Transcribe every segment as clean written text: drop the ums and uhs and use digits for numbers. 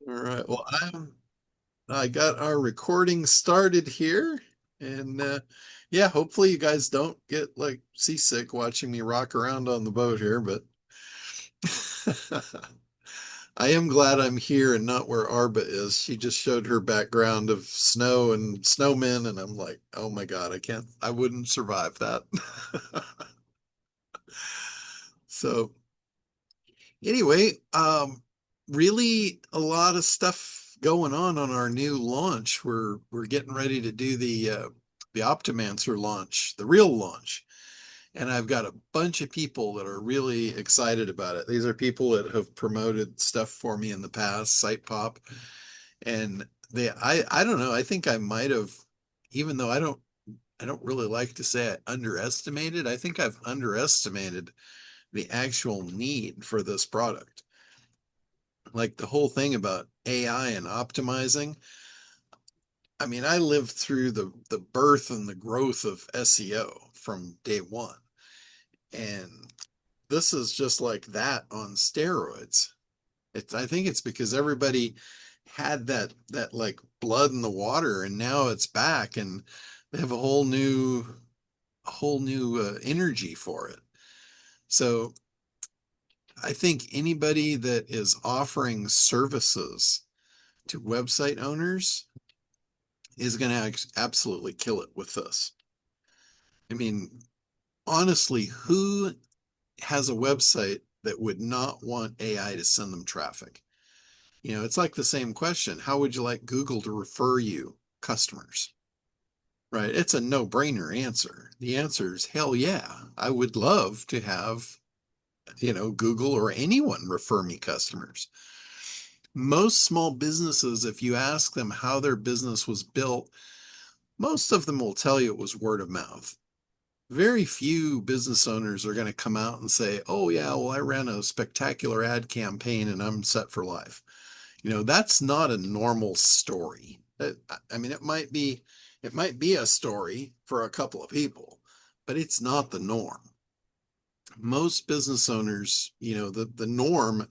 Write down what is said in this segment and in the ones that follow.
All right. Well, I got our recording started here, and yeah, hopefully you guys don't get like seasick watching me rock around on the boat here, but I am glad I'm here and not where Arba is. She just showed her background of snow and snowmen, and I'm like, oh my God, I wouldn't survive that. So anyway, really a lot of stuff going on our new launch. We're getting ready to do the Optimancer launch, the real launch. And I've got a bunch of people that are really excited about it. These are people that have promoted stuff for me in the past, Site Pop. And I don't know, I think I might have, even though I don't really like to say I underestimated, I think I've underestimated the actual need for this product. Like the whole thing about AI and optimizing. I mean, I lived through the birth and the growth of SEO from day one. And this is just like that on steroids. I think it's because everybody had that like blood in the water, and now it's back, and they have a whole new energy for it. So I think anybody that is offering services to website owners is going to absolutely kill it with this. I mean, honestly, who has a website that would not want AI to send them traffic? You know, it's like the same question. How would you like Google to refer you customers? Right? It's a no-brainer answer. The answer is hell yeah. I would love to have, Google or anyone refer me customers. Most small businesses, if you ask them how their business was built, most of them will tell you it was word of mouth. Very few business owners are going to come out and say, oh, yeah, well, I ran a spectacular ad campaign and I'm set for life. That's not a normal story. I mean, it might be a story for a couple of people, but it's not the norm. Most business owners, the norm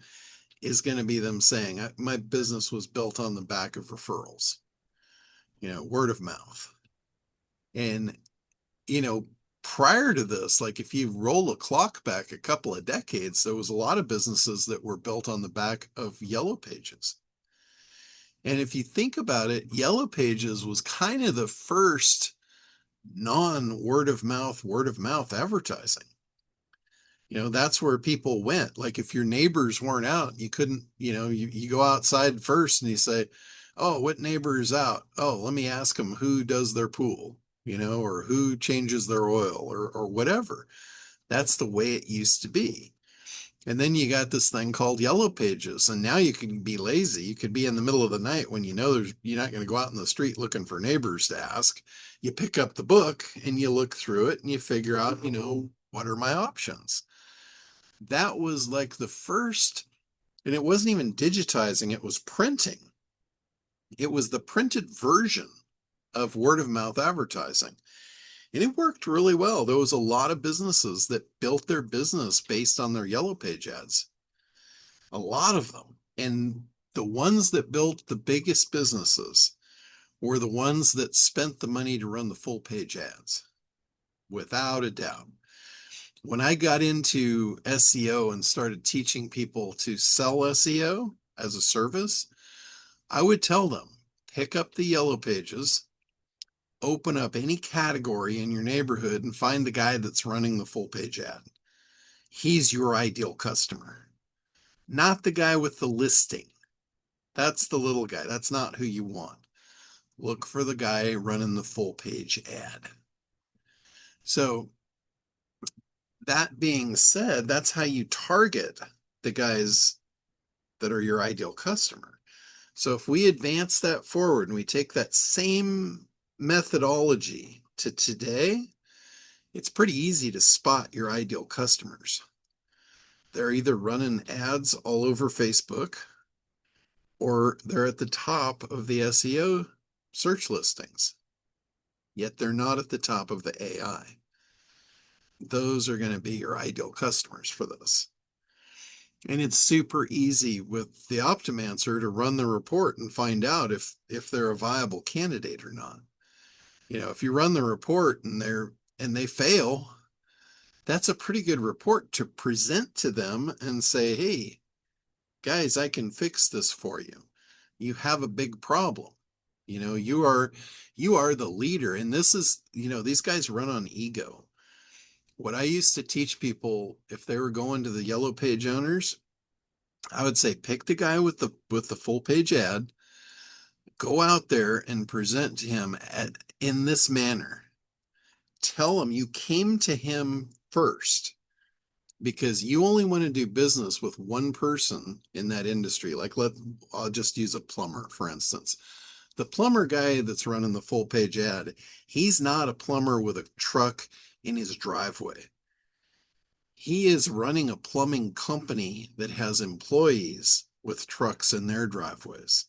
is going to be them saying, my business was built on the back of referrals, word of mouth. And, you know, prior to this, like if you roll a clock back a couple of decades, there was a lot of businesses that were built on the back of yellow pages. And if you think about it, Yellow Pages was kind of the first non word of mouth advertising. That's where people went. Like if your neighbors weren't out, you couldn't, you go outside first and you say, oh, what neighbor is out? Oh, let me ask them who does their pool, or who changes their oil or whatever. That's the way it used to be. And then you got this thing called Yellow Pages, and now you can be lazy. You could be in the middle of the night when you're not going to go out in the street looking for neighbors to ask. You pick up the book and you look through it and you figure out, what are my options? That was like the first, and it wasn't even digitizing, it was printing. It was the printed version of word of mouth advertising. And it worked really well. There was a lot of businesses that built their business based on their Yellow Page ads, a lot of them. And the ones that built the biggest businesses were the ones that spent the money to run the full page ads, without a doubt. When I got into SEO and started teaching people to sell SEO as a service, I would tell them pick up the Yellow Pages, open up any category in your neighborhood, and find the guy that's running the full page ad. He's your ideal customer, not the guy with the listing. That's the little guy. That's not who you want. Look for the guy running the full page ad. So, that being said, that's how you target the guys that are your ideal customer. So, if we advance that forward and we take that same methodology to today, it's pretty easy to spot your ideal customers. They're either running ads all over Facebook or they're at the top of the SEO search listings, yet they're not at the top of the AI. Those are going to be your ideal customers for this. And it's super easy with the Optimancer to run the report and find out if they're a viable candidate or not. If you run the report and they fail, that's a pretty good report to present to them and say, "Hey, guys, I can fix this for you. You have a big problem. You are the leader." And this is, these guys run on ego. What I used to teach people if they were going to the yellow page owners, I would say pick the guy with the full page ad, go out there and present to him in this manner. Tell him you came to him first because you only want to do business with one person in that industry. Like I'll just use a plumber, for instance. The plumber guy that's running the full page ad, he's not a plumber with a truck in his driveway. He is running a plumbing company that has employees with trucks in their driveways.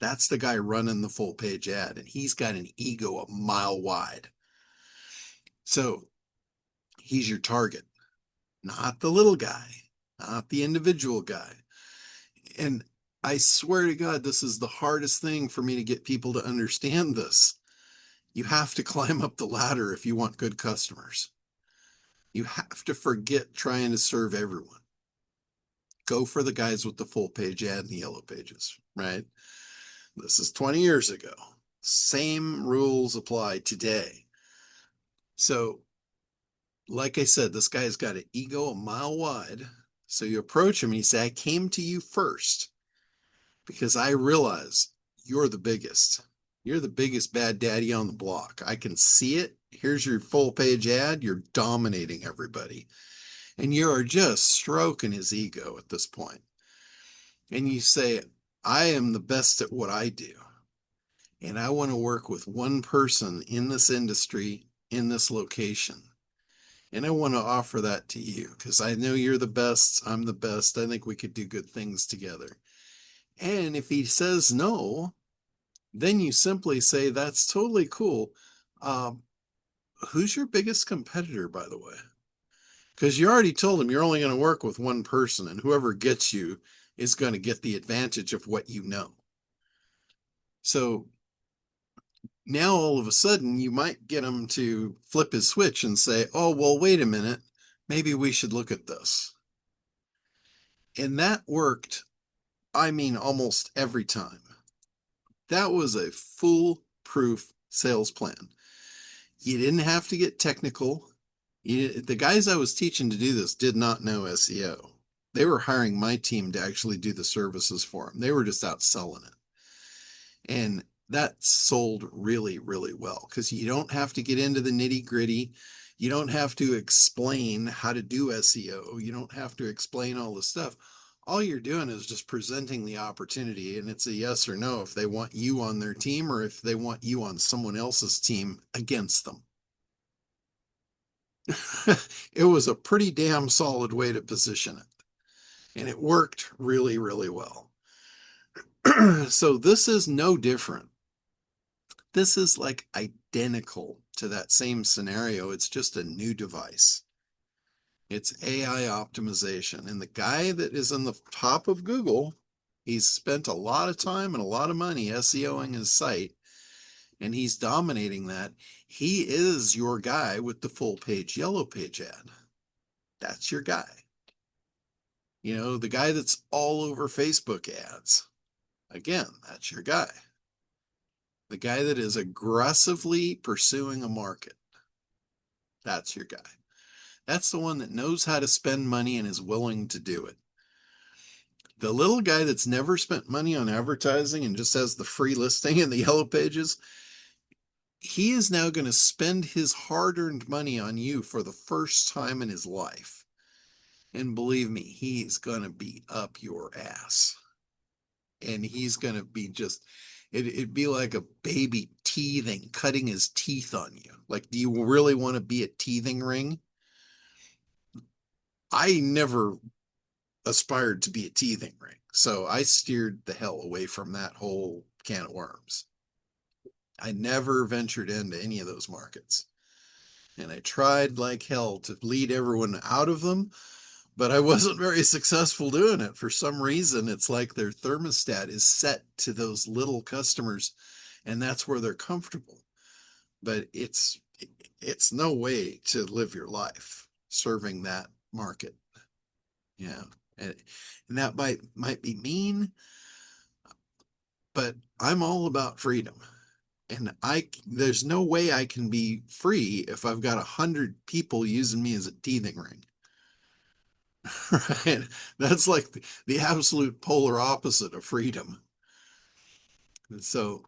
That's the guy running the full page ad, and he's got an ego a mile wide. So he's your target, not the little guy, not the individual guy. And I swear to God, this is the hardest thing for me to get people to understand this. You have to climb up the ladder if you want good customers. You have to forget trying to serve everyone. Go for the guys with the full page ad and the yellow pages, right? This is 20 years ago. Same rules apply today. So, like I said, this guy's got an ego a mile wide. So you approach him and you say, "I came to you first because I realize you're the biggest. You're the biggest bad daddy on the block. I can see it. Here's your full page ad. You're dominating everybody." And you are just stroking his ego at this point. And you say, "I am the best at what I do. And I want to work with one person in this industry, in this location. And I want to offer that to you because I know you're the best. I'm the best. I think we could do good things together." And if he says no, then you simply say, "That's totally cool. Um, who's your biggest competitor, by the way?" Because you already told him you're only going to work with one person, and whoever gets you is going to get the advantage of what you know. So now all of a sudden you might get him to flip his switch and say, "Oh, well, wait a minute. Maybe we should look at this." And that worked, I mean, almost every time. That was a foolproof sales plan. You didn't have to get technical. The guys I was teaching to do this did not know SEO. They were hiring my team to actually do the services for them. They were just out selling it. And that sold really, really well because you don't have to get into the nitty gritty. You don't have to explain how to do SEO. You don't have to explain all this stuff. All you're doing is just presenting the opportunity, and it's a yes or no if they want you on their team or if they want you on someone else's team against them. It was a pretty damn solid way to position it, and it worked really, really well. So this is no different. This is like identical to that same scenario. It's just a new device. It's AI optimization. And the guy that is on the top of Google, he's spent a lot of time and a lot of money SEOing his site, and he's dominating that. He is your guy with the full page yellow page ad. That's your guy. The guy that's all over Facebook ads. Again, that's your guy. The guy that is aggressively pursuing a market. That's your guy. That's the one that knows how to spend money and is willing to do it. The little guy that's never spent money on advertising and just has the free listing in the yellow pages, he is now going to spend his hard-earned money on you for the first time in his life. And believe me, he's going to be up your ass. And he's going to be it'd be like a baby teething, cutting his teeth on you. Like, do you really want to be a teething ring? I never aspired to be a teething ring. So I steered the hell away from that whole can of worms. I never ventured into any of those markets. And I tried like hell to lead everyone out of them but I wasn't very successful doing it. For some reason, it's like their thermostat is set to those little customers, and that's where they're comfortable. But it's no way to live your life serving that market. Yeah. And, and that might be mean, but I'm all about freedom. And there's no way I can be free if I've got 100 people using me as a teething ring. Right? That's like the absolute polar opposite of freedom. And so,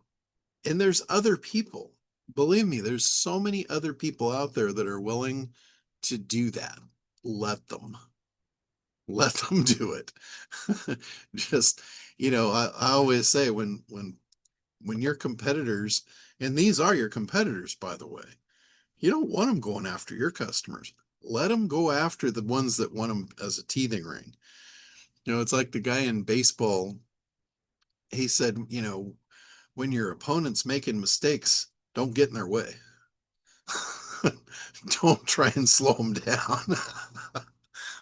and there's other people. Believe me, there's so many other people out there that are willing to do that. Let them. Let them do it. Just, I always say when your competitors, and these are your competitors, by the way, you don't want them going after your customers. Let them go after the ones that want them as a teething ring. It's like the guy in baseball. He said, when your opponent's making mistakes, don't get in their way. Don't try and slow them down.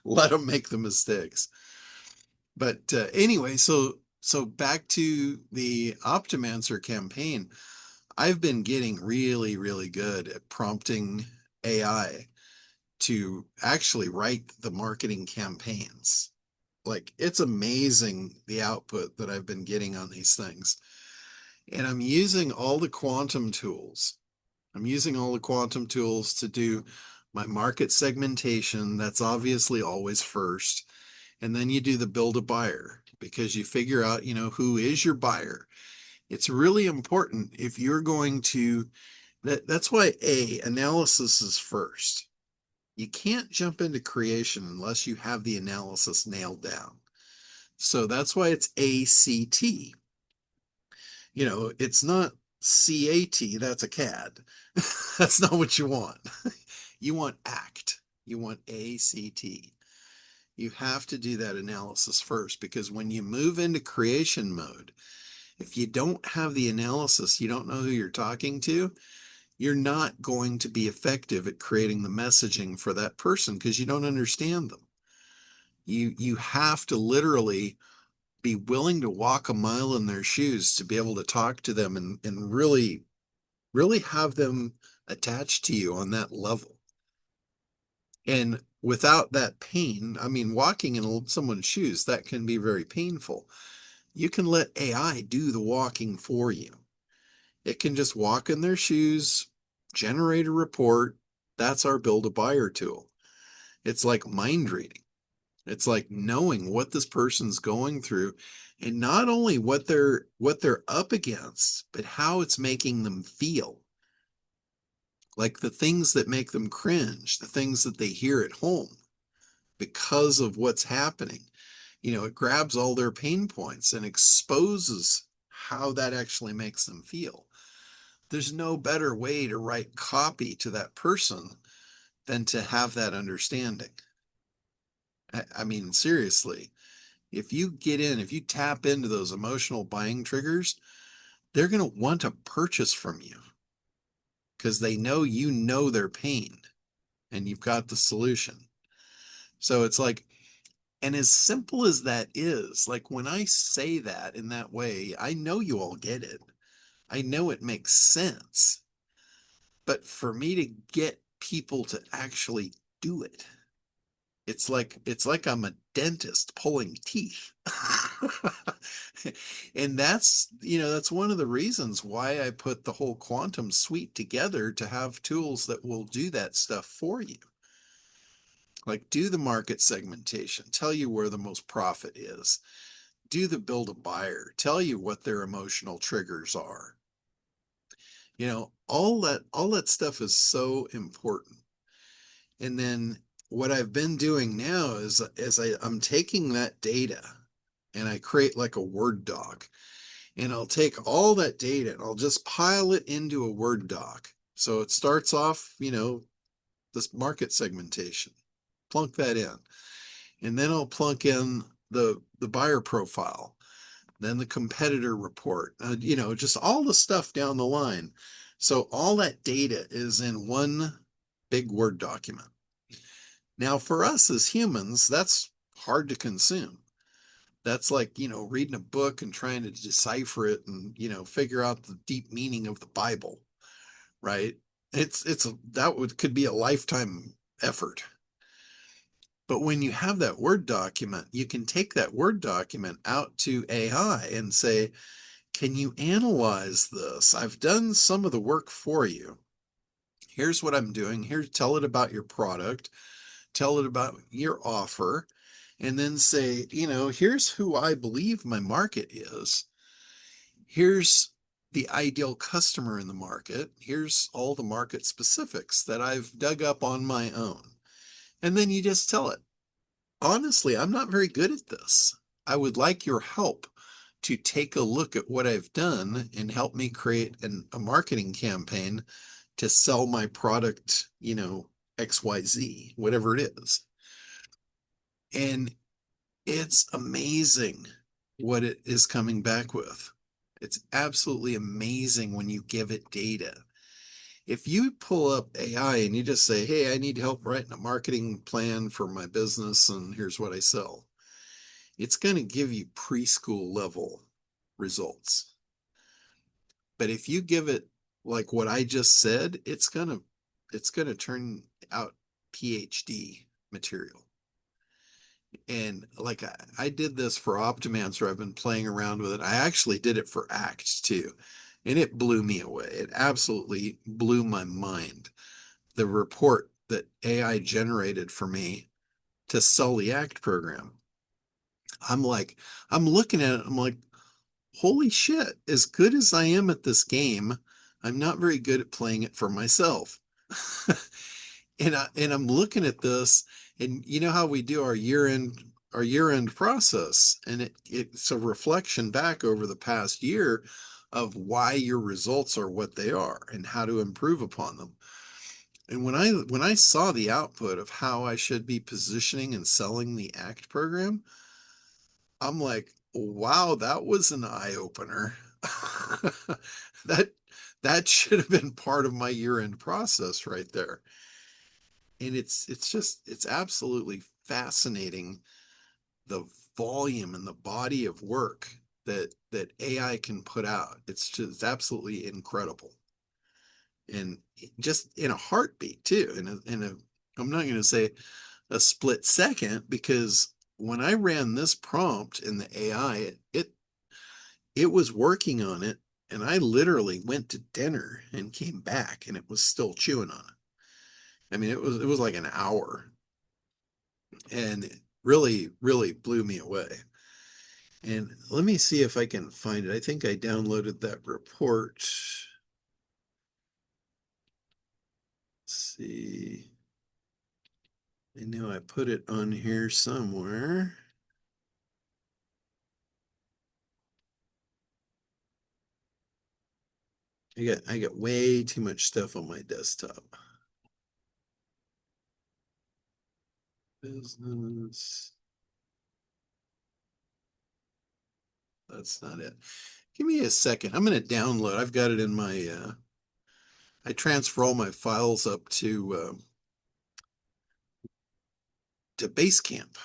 Let them make the mistakes. But anyway, so back to the Optimancer campaign. I've been getting really, really good at prompting AI to actually write the marketing campaigns. Like it's amazing the output that I've been getting on these things. And I'm using all the quantum tools. I'm using all the quantum tools to do my market segmentation. That's obviously always first. And then you do the build a buyer because you figure out, who is your buyer. It's really important if you're going to, that's why analysis is first. You can't jump into creation unless you have the analysis nailed down. So that's why it's ACT. It's not CAT, that's a CAD. That's not what you want. You want ACT. You want ACT. You have to do that analysis first because when you move into creation mode, if you don't have the analysis, you don't know who you're talking to, you're not going to be effective at creating the messaging for that person because you don't understand them. You have to literally be willing to walk a mile in their shoes to be able to talk to them and really, really have them attached to you on that level. And without that pain, I mean, walking in someone's shoes, that can be very painful. You can let AI do the walking for you. It can just walk in their shoes, generate a report. That's our build a buyer tool. It's like mind reading. It's like knowing what this person's going through and not only what they're up against, but how it's making them feel. Like the things that make them cringe, the things that they hear at home because of what's happening. It grabs all their pain points and exposes how that actually makes them feel. There's no better way to write copy to that person than to have that understanding. I mean, seriously, if you tap into those emotional buying triggers, they're going to want to purchase from you because they know their pain and you've got the solution. So it's like, and as simple as that is, like when I say that in that way, I know you all get it. I know it makes sense. But for me to get people to actually do it, it's like I'm a dentist pulling teeth. And that's one of the reasons why I put the whole quantum suite together to have tools that will do that stuff for you. Like do the market segmentation, tell you where the most profit is. Do the build a buyer, tell you what their emotional triggers are. All that stuff is so important. And then what I've been doing now is I'm taking that data and I create like a Word doc. And I'll take all that data and I'll just pile it into a Word doc. So it starts off, this market segmentation. Plunk that in. And then I'll plunk in the buyer profile, then the competitor report, just all the stuff down the line. So all that data is in one big Word document. Now, for us as humans, that's hard to consume. That's like, reading a book and trying to decipher it and, figure out the deep meaning of the Bible, right? Could be a lifetime effort. But when you have that Word document, you can take that Word document out to AI and say, can you analyze this? I've done some of the work for you. Here's what I'm doing. Here, tell it about your product, tell it about your offer, and then say, here's who I believe my market is. Here's the ideal customer in the market. Here's all the market specifics that I've dug up on my own. And then you just tell it, honestly, I'm not very good at this. I would like your help to take a look at what I've done and help me create a marketing campaign to sell my product, XYZ, whatever it is. And it's amazing what it is coming back with. It's absolutely amazing when you give it data. If you pull up AI and you just say, hey, I need help writing a marketing plan for my business and here's what I sell, it's going to give you preschool level results. But if you give it like what I just said, it's going to turn out PhD material. And like I did this for Optimancer, I've been playing around with it. I actually did it for ACT too, and it blew me away. It absolutely blew my mind. The report that AI generated for me to sell the ACT program. I'm like, I'm looking at it, I'm like, holy shit, as good as I am at this game, I'm not very good at playing it for myself. And I'm looking at this, and you know how we do our year end process, and it's a reflection back over the past year of why your results are what they are and how to improve upon them. And when I saw the output of how I should be positioning and selling the ACT program, I'm like, wow, that was an eye opener. that that should have been part of my year-end process right there. And it's absolutely fascinating, the volume and the body of work that AI can put out. It's absolutely incredible. And just in a heartbeat too. I'm not going to say a split second, because when I ran this prompt in the AI, it was working on it, and I literally went to dinner and came back and it was still chewing on it. I mean, it was like an hour, and it really, really blew me away. And let me see if I can find it. I think I downloaded that report. Let's see. I know I put it on here somewhere. I got way too much stuff on my desktop. Business. That's not it. Give me a second. I'm going to download. I've got it in my I transfer all my files up to Basecamp.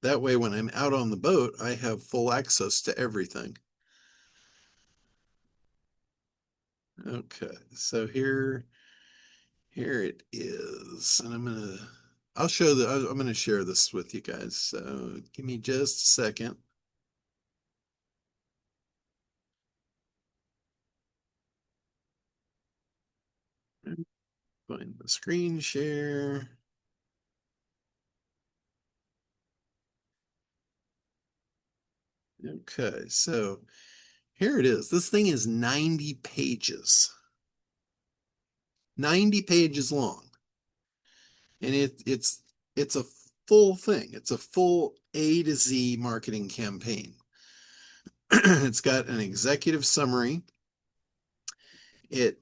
That way when I'm out on the boat, I have full access to everything. Okay. So here it is. And I'm gonna share this with you guys. So give me just a second. Find the screen share. Okay, so here it is. This thing is 90 pages. 90 pages long. And it's a full thing. It's a full A to Z marketing campaign. It's got an executive summary. It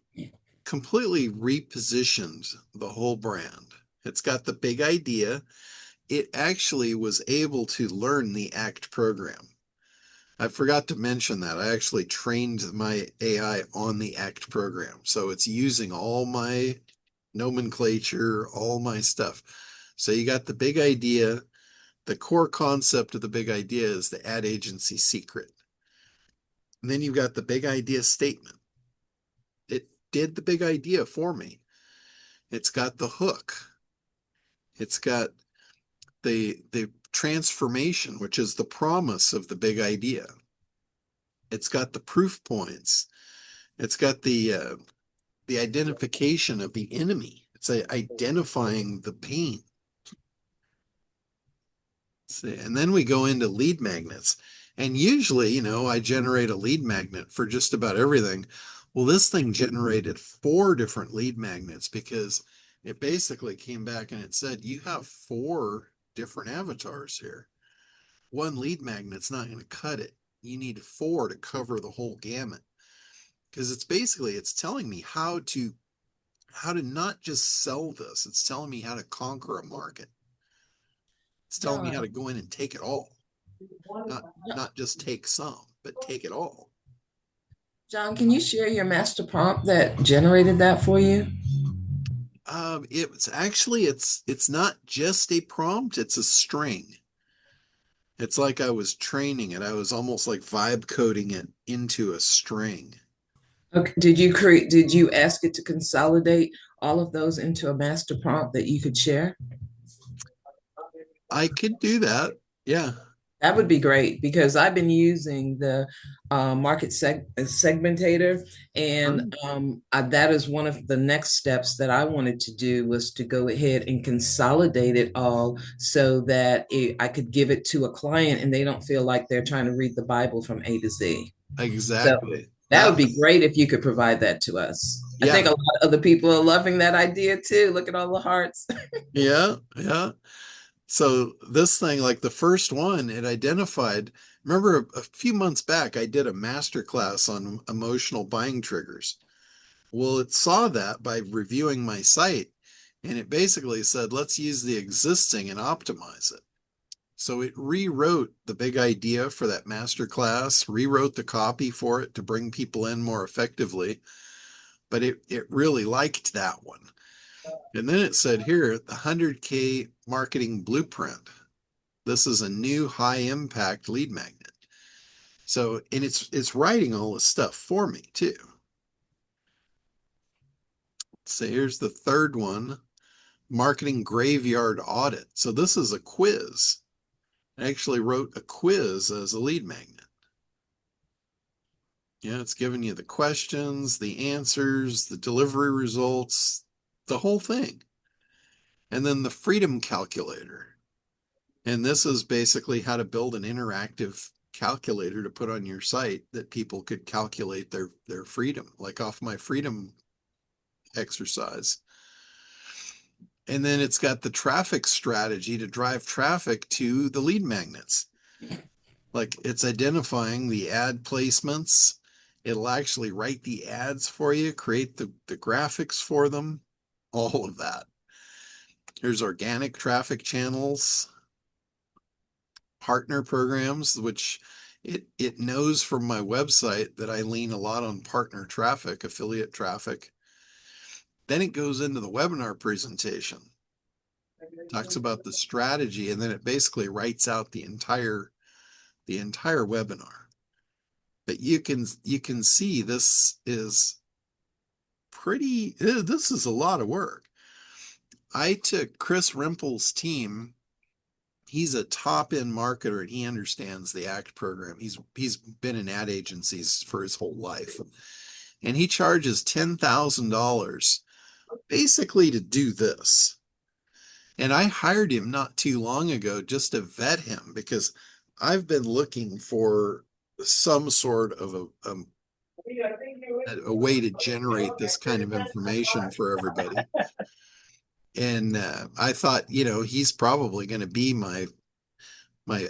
completely repositioned the whole brand. It's got the big idea. It actually was able to learn the ACT program. I forgot to mention that. I actually trained my AI on the ACT program. So it's using all my nomenclature, all my stuff. So you got the big idea. The core concept of the big idea is the ad agency secret. And then you've got the big idea statement. It did the big idea for me. It's got the hook. It's got the transformation, which is the promise of the big idea. It's got the proof points. It's got the identification of the enemy. It's identifying the pain. See, and then we go into lead magnets. And usually, I generate a lead magnet for just about everything. Well, this thing generated 4 different lead magnets because it basically came back and it said, you have 4 different avatars here. One lead magnet's not going to cut it. You need 4 to cover the whole gamut. Because it's telling me how to not just sell this. It's telling me how to conquer a market. It's telling me how to John, go in and take it all. Not just take some, but take it all. John, can you share your master prompt that generated that for you? It's not just a prompt, it's a string. It's like I was training it. I was almost like vibe coding it into a string. Okay. Did you ask it to consolidate all of those into a master prompt that you could share? I could do that. Yeah. That would be great because I've been using the market segmentator, and that is one of the next steps that I wanted to do was to go ahead and consolidate it all so that I could give it to a client and they don't feel like they're trying to read the Bible from A to Z. So Exactly. that would be That's great if you could provide that to us. I think yeah. a lot of other people are loving that idea too. Look at all the hearts. Yeah. Yeah. So this thing, like the first one, it identified. Remember a few months back, I did a master class on emotional buying triggers. Well, it saw that by reviewing my site, and it basically said, let's use the existing and optimize it. So it rewrote the big idea for that master class, rewrote the copy for it to bring people in more effectively, but it really liked that one. And then it said here, the 100K marketing blueprint. This is a new high impact lead magnet. So, and it's writing all this stuff for me too. So here's the third one, marketing graveyard audit. So this is a quiz. I actually wrote a quiz as a lead magnet. Yeah, it's giving you the questions, the answers, the delivery results, the whole thing. And then the freedom calculator. And this is basically how to build an interactive calculator to put on your site that people could calculate their freedom, like off my freedom exercise. And then it's got the traffic strategy to drive traffic to the lead magnets. Like it's identifying the ad placements. It'll actually write the ads for you, create the graphics for them, all of that. Here's organic traffic channels, partner programs, which it knows from my website that I lean a lot on partner traffic, affiliate traffic. Then it goes into the webinar presentation, talks about the strategy, and then it basically writes out the entire webinar. But you can see this is a lot of work. I took Chris Rimple's team. He's a top end marketer and he understands the ACT program. He's been in ad agencies for his whole life. And he charges $10,000 basically to do this. And I hired him not too long ago just to vet him because I've been looking for some sort of a way to generate this kind of information for everybody. And I thought, he's probably going to be my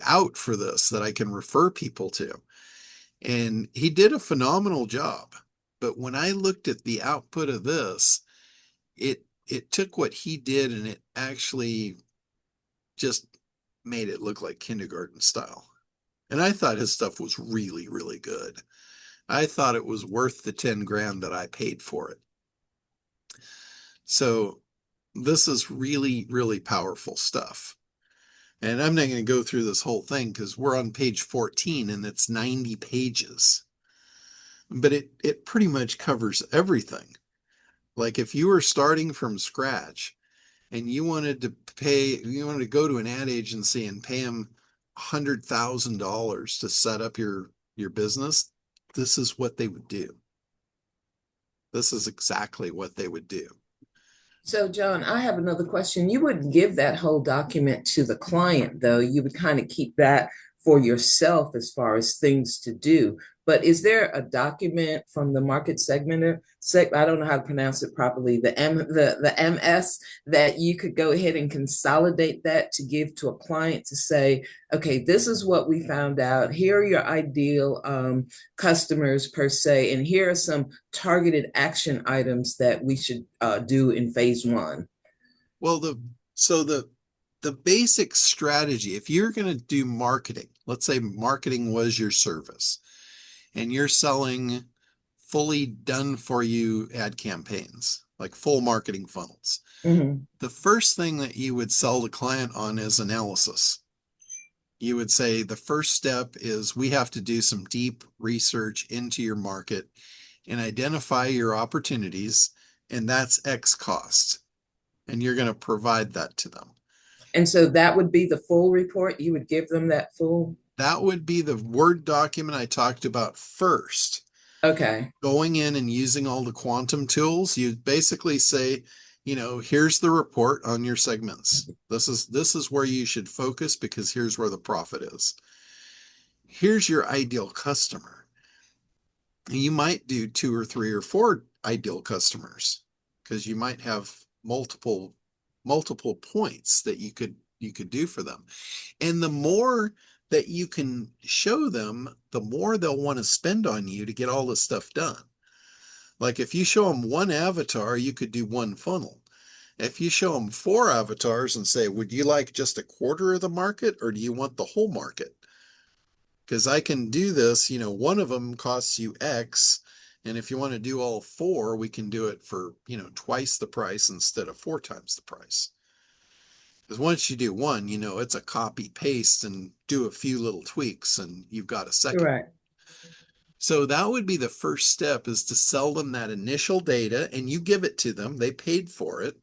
out for this that I can refer people to. And he did a phenomenal job. But when I looked at the output of this, it took what he did and it actually just made it look like kindergarten style. And I thought his stuff was really, really good. I thought it was worth the 10 grand that I paid for it. So this is really, really powerful stuff. And I'm not going to go through this whole thing because we're on page 14 and it's 90 pages. But it pretty much covers everything. Like if you were starting from scratch and you wanted to go to an ad agency and pay them $100,000 to set up your business, this is what they would do. This is exactly what they would do. So, John, I have another question. You wouldn't give that whole document to the client, though. You would kind of keep that for yourself as far as things to do. But is there a document from the market segmenter? I don't know how to pronounce it properly. The MS that you could go ahead and consolidate that to give to a client to say, okay, this is what we found out. Here are your ideal customers per se, and here are some targeted action items that we should do in phase one. Well, the basic strategy, if you're going to do marketing, let's say marketing was your service and you're selling fully done for you ad campaigns, like full marketing funnels. Mm-hmm. The first thing that you would sell the client on is analysis. You would say the first step is we have to do some deep research into your market and identify your opportunities, and that's X cost. And you're going to provide that to them. And so that would be the full report. You would give them that full. That would be the Word document I talked about first. Okay. Going in and using all the quantum tools, you basically say, here's the report on your segments. This is where you should focus because here's where the profit is. Here's your ideal customer. You might do 2 or 3 or 4 ideal customers because you might have multiple points that you could do for them. And the more that you can show them, the more they'll want to spend on you to get all this stuff done. Like if you show them one avatar, you could do one funnel. If you show them 4 avatars and say, would you like just a quarter of the market or do you want the whole market? Because I can do this, one of them costs you X. And if you want to do all 4, we can do it for, twice the price instead of 4 times the price. Because once you do one, it's a copy paste and do a few little tweaks and you've got a second. Correct. So that would be the first step is to sell them that initial data and you give it to them. They paid for it.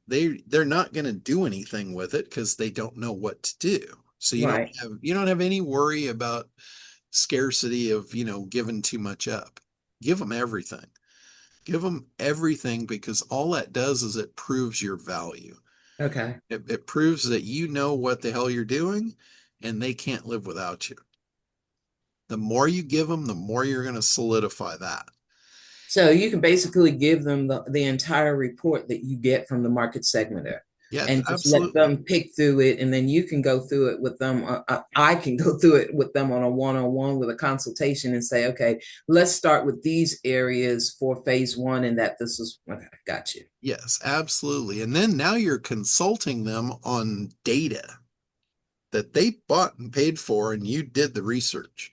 They're not going to do anything with it because they don't know what to do. So Right. you don't have any worry about scarcity of, giving too much up. Give them everything. Give them everything because all that does is it proves your value. Okay. It proves that you know what the hell you're doing and they can't live without you. The more you give them, the more you're going to solidify that. So you can basically give them the entire report that you get from the market segmenter Yes, and just let absolutely. them pick through it. And then you can go through it with them. I can go through it with them on a one-on-one with a consultation and say, okay, let's start with these areas for phase one. And that this is, okay, got you. Yes, absolutely. And then now you're consulting them on data that they bought and paid for, and you did the research.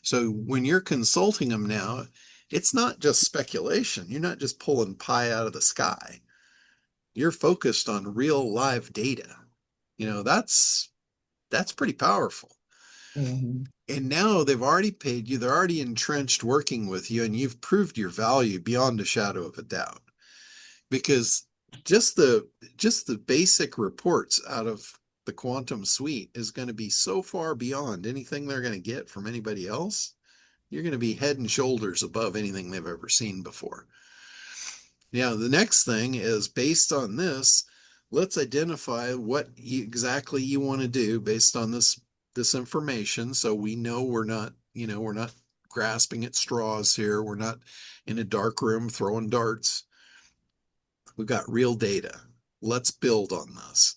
So when you're consulting them now, it's not just speculation. You're not just pulling pie out of the sky. You're focused on real live data. That's pretty powerful. Mhm. And now they've already paid you, they're already entrenched working with you, and you've proved your value beyond a shadow of a doubt. Because just the just the basic reports out of the quantum suite is going to be so far beyond anything they're going to get from anybody else. You're going to be head and shoulders above anything they've ever seen before. Now, the next thing is based on this, let's identify what exactly you want to do based on this information so we know we're not grasping at straws here. We're not in a dark room throwing darts. We've got real data. Let's build on this.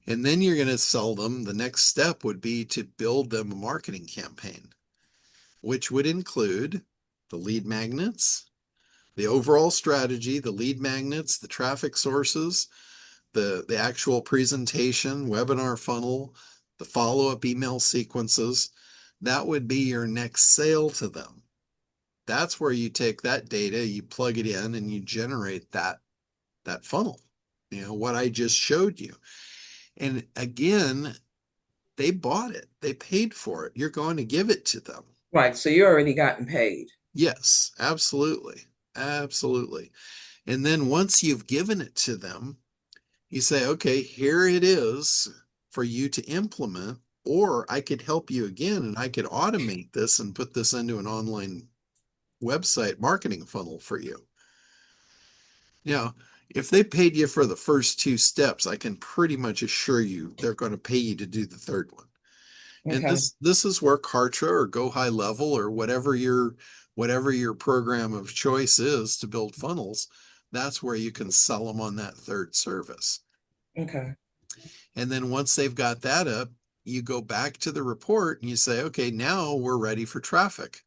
And then you're going to sell them. The next step would be to build them a marketing campaign, which would include the lead magnets, the overall strategy, the lead magnets, the traffic sources, the actual presentation, webinar funnel, the follow-up email sequences. That would be your next sale to them. That's where you take that data, you plug it in, and you generate that funnel. what I just showed you. And again, they bought it, they paid for it. You're going to give it to them. Right. So you already gotten paid. Yes, absolutely. Absolutely. And then once you've given it to them, you say, okay, here it is for you to implement, or I could help you again and I could automate this and put this into an online website marketing funnel for you. Now, if they paid you for the first two steps, I can pretty much assure you they're going to pay you to do the third one. And Okay. this is where Kartra or Go High Level or whatever your program of choice is to build funnels, that's where you can sell them on that third service. Okay. And then once they've got that up, you go back to the report and you say, okay, now we're ready for traffic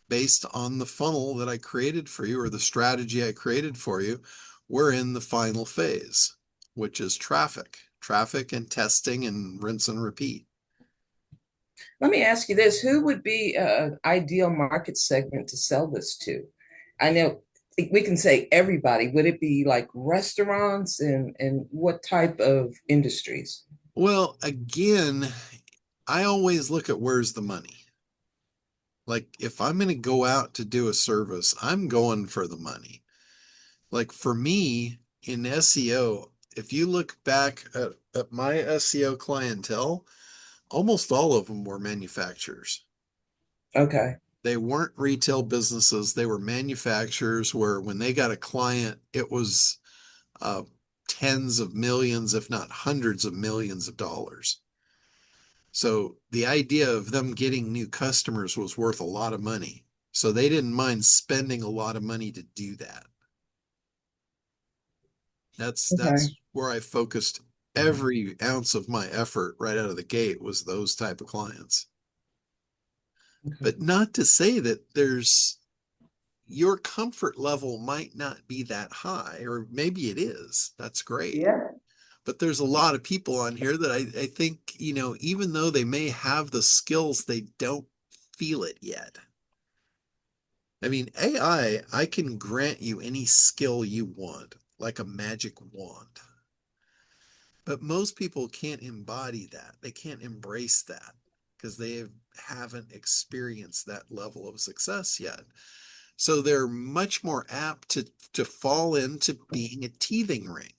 based on the funnel that I created for you or the strategy I created for you. We're in the final phase, which is traffic and testing and rinse and repeat. Let me ask you this. Who would be an ideal market segment to sell this to? I know we can say everybody. Would it be like restaurants and what type of industries? Well, again, I always look at where's the money. Like if I'm going to go out to do a service, I'm going for the money. Like for me in SEO, if you look back at my SEO clientele, almost all of them were manufacturers. Okay. They weren't retail businesses. They were manufacturers where when they got a client, it was uh, tens of millions, if not hundreds of millions of dollars. So the idea of them getting new customers was worth a lot of money. So they didn't mind spending a lot of money to do that. That's Okay. where I focused every ounce of my effort right out of the gate was those type of clients. Okay. But not to say that there's your comfort level might not be that high, or maybe it is. That's great. Yeah. But there's a lot of people on here that I think, even though they may have the skills, they don't feel it yet. I mean, I can grant you any skill you want, like a magic wand. But most people can't embody that. They can't embrace that because haven't experienced that level of success yet. So they're much more apt to fall into being a teething ring.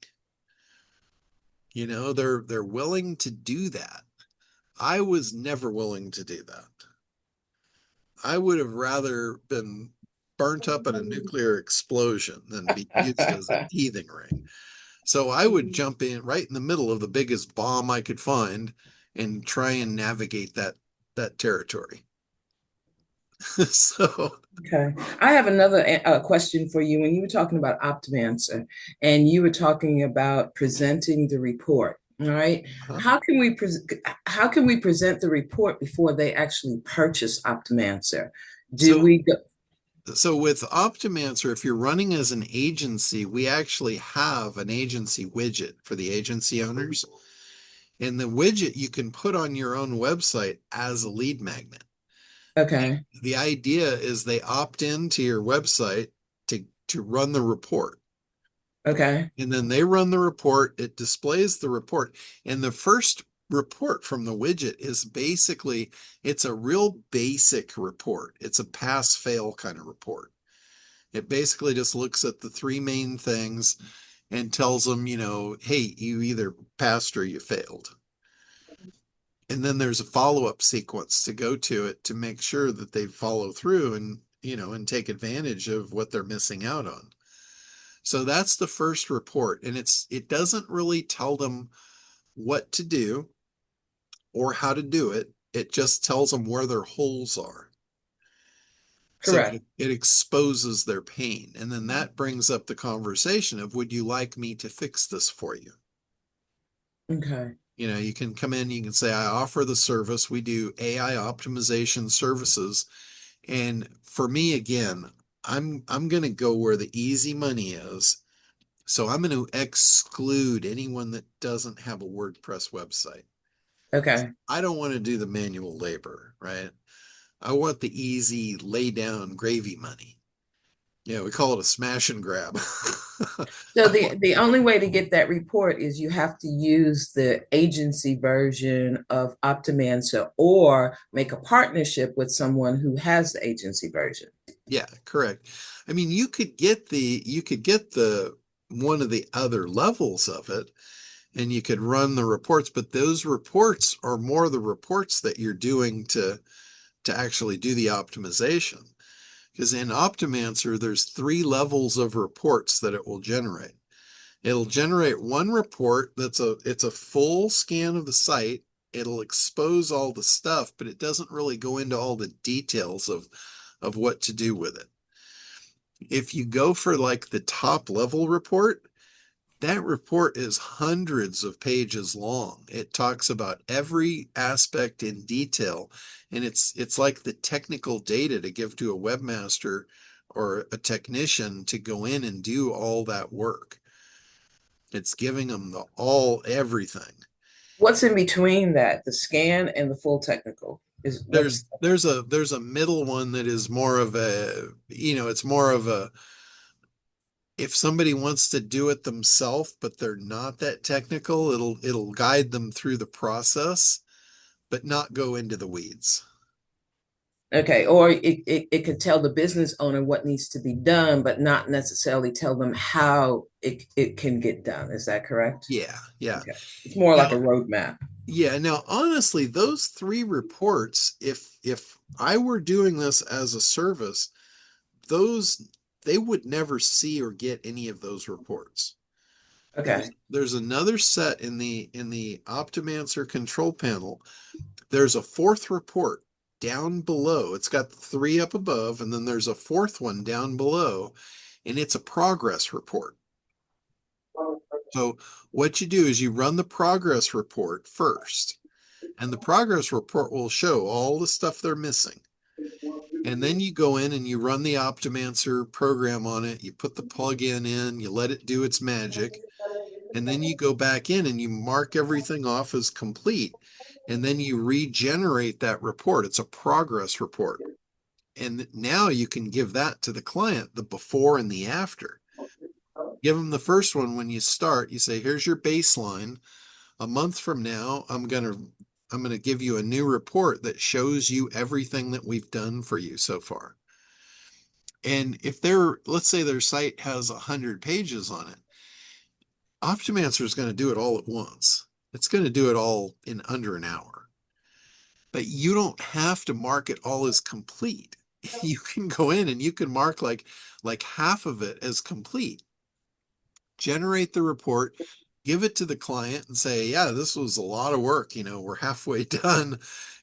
They're willing to do that. I was never willing to do that. I would have rather been burnt up in a nuclear explosion than be used as a teething ring. So I would jump in right in the middle of the biggest bomb I could find and try and navigate that territory. So, Okay. I have another question for you. When you were talking about Optimancer and you were talking about presenting the report, all right? uh, How can we present the report before they actually purchase Optimancer? Do so we go, so with Optimancer, if you're running as an agency, we actually have an agency widget for the agency owners. And the widget you can put on your own website as a lead magnet. okay, The idea is they opt into your website to run the report. okay, And then they run the report, it displays the report. And the first report from the widget is basically it's a real basic report. It's a pass fail kind of report. It basically just looks at the three main things and tells them, hey, you either passed or you failed. And then there's a follow-up sequence to go to it to make sure that they follow through and take advantage of what they're missing out on. So that's the first report. And it doesn't really tell them what to do or how to do it. It just tells them where their holes are. So correct. it exposes their pain. And then that brings up the conversation of, would you like me to fix this for you? Okay, You can come in, you can say, I offer the service. We do AI optimization services. And for me, again, I'm going to go where the easy money is. So I'm going to exclude anyone that doesn't have a WordPress website. okay, I don't want to do the manual labor, right? I want the easy lay down gravy money. Yeah, we call it a smash and grab. So the only way to get that report is you have to use the agency version of Optimancer or make a partnership with someone who has the agency version. Yeah, correct. I mean, you could get the one of the other levels of it and you could run the reports, but those reports are more the reports that you're doing to actually do the optimization. Because in Optimancer, there's three levels of reports that it will generate. It'll generate one report it's a full scan of the site. It'll expose all the stuff, but it doesn't really go into all the details of what to do with it. If you go for like the top level report, that report is hundreds of pages long. It talks about every aspect in detail, and it's like the technical data to give to a webmaster or a technician to go in and do all that work. It's giving them the all everything. What's in between that, the scan and the full technical is There's what's there's a middle one that is more of a, it's more of a, if somebody wants to do it themselves, but they're not that technical, it'll guide them through the process, but not go into the weeds. okay. Or it could tell the business owner what needs to be done, but not necessarily tell them how it can get done. Is that correct? Yeah, yeah. Okay. It's more like a Now, roadmap. yeah, now honestly, those three reports, if I were doing this as a service, those they would never see or get any of those reports. Okay. There's another set in the Optimancer control panel. There's a fourth report down below. It's got three up above, and then there's a fourth one down below, and it's a progress report. So what you do is you run the progress report first, and the progress report will show all the stuff they're missing. And then you go in and you run the Optimancer program on it. You put the plugin in, you let it do its magic, and then you go back in and you mark everything off as complete. And then you regenerate that report. It's a progress report. And now you can give that to the client, the before and the after. Give them the first one when you start. You say, here's your baseline. A month from now, I'm going to give you a new report that shows you everything that we've done for you so far. And if let's say their site has 100 pages on it, Optimancer is going to do it all at once. It's going to do it all in under an hour. But you don't have to mark it all as complete. You can go in and you can mark like half of it as complete. Generate the report, give it to the client and say, yeah, this was a lot of work. We're halfway done.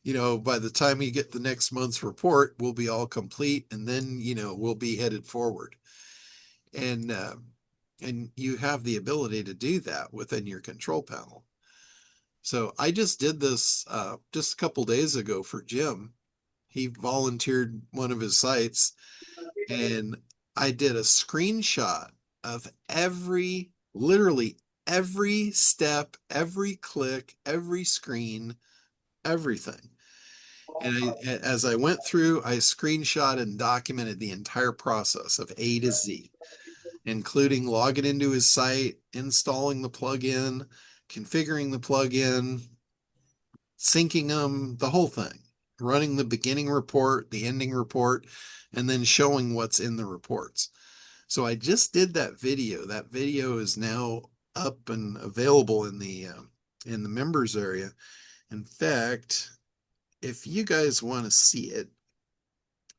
By the time you get the next month's report, we'll be all complete, and then, we'll be headed forward. And you have the ability to do that within your control panel. So I just did this just a couple days ago for Jim. He volunteered one of his sites, and I did a screenshot of literally every step, every click, every screen, everything. And as I went through, I screenshot and documented the entire process of A to Z, including logging into his site, installing the plugin, configuring the plugin, syncing them, the whole thing, running the beginning report, the ending report, and then showing what's in the reports. So I just did that video. That video is now up and available in the members area. In fact, if you guys want to see it,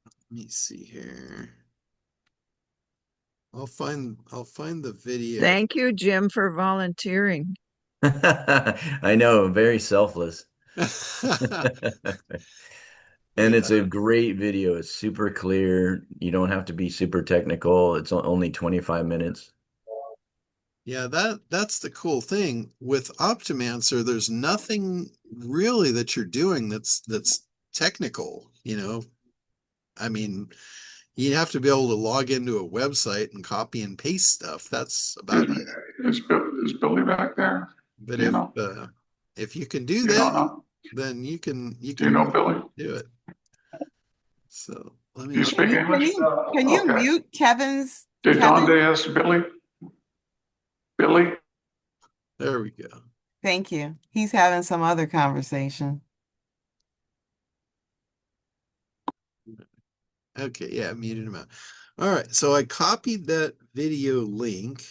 let me see here. I'll find the video. Thank you, Jim, for volunteering. I know, very selfless. And it's a Yeah. great video. It's super clear. You don't have to be super technical. It's only 25 minutes. Yeah, that's the cool thing with Optimancer. There's nothing really that you're doing that's technical, I mean, you have to be able to log into a website and copy and paste stuff. That's about it. Is Billy back there? But Do you know? if you can do You don't that, know? then you Do you know can Billy? do it. So let You me, speak English? Can you Okay. mute Kevin's Did Kevin? Donde ask Billy? Billy? there we go. Thank you. He's having some other conversation. Okay, yeah, I muted him out. All right, so I copied that video link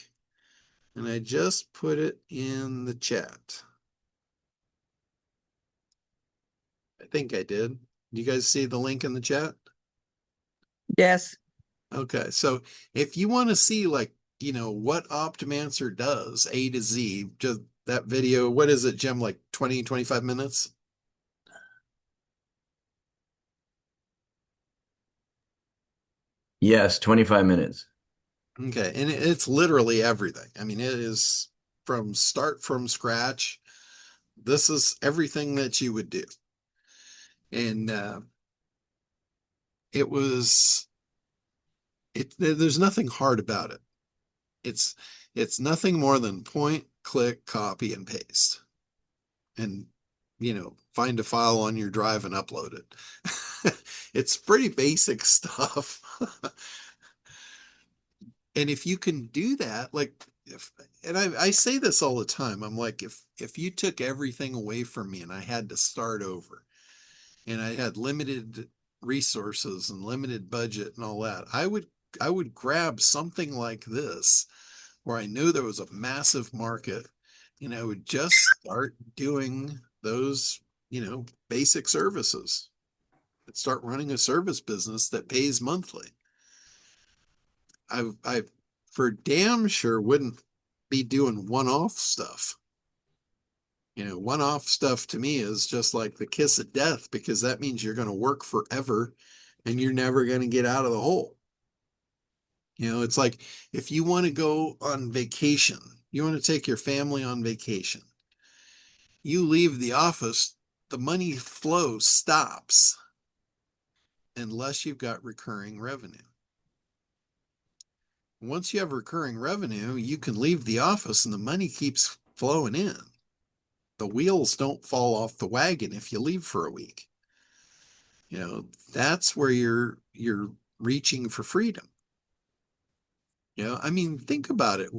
and I just put it in the chat. I think I did. Do you guys see the link in the chat? Yes. Okay, so if you want to see like, what Optimancer does A to Z, just that video, what is it, Jim, like 20, 25 minutes? Yes, 25 minutes. Okay, and it's literally everything. I mean, it is from scratch. This is everything that you would do. And it was there's nothing hard about it. It's nothing more than point, click, copy, and paste. And find a file on your drive and upload it. It's pretty basic stuff. And if you can do that, like and I say this all the time, I'm like, if you took everything away from me and I had to start over and I had limited resources and limited budget and all that, I would grab something like this where I knew there was a massive market and I would just start doing those, basic services. I'd start running a service business that pays monthly. I for damn sure wouldn't be doing one-off stuff. One-off stuff to me is just like the kiss of death because that means you're going to work forever and you're never going to get out of the hole. It's like if you want to go on vacation, you want to take your family on vacation, you leave the office, the money flow stops unless you've got recurring revenue. Once you have recurring revenue, you can leave the office and the money keeps flowing in. The wheels don't fall off the wagon if you leave for a week. That's where you're reaching for freedom. I mean, think about it.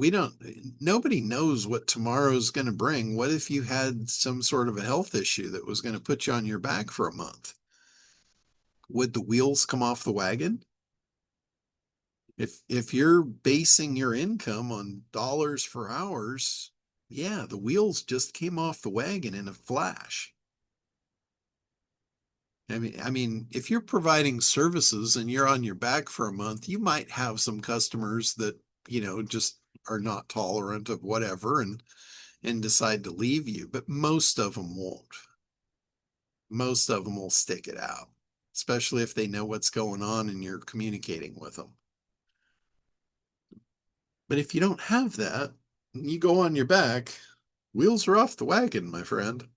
Nobody knows what tomorrow's going to bring. What if you had some sort of a health issue that was going to put you on your back for a month? Would the wheels come off the wagon? If you're basing your income on dollars for hours, yeah, the wheels just came off the wagon in a flash. I mean, if you're providing services and you're on your back for a month, you might have some customers that, just are not tolerant of whatever and decide to leave you, but most of them won't. Most of them will stick it out, especially if they know what's going on and you're communicating with them. But if you don't have that, you go on your back, wheels are off the wagon, my friend.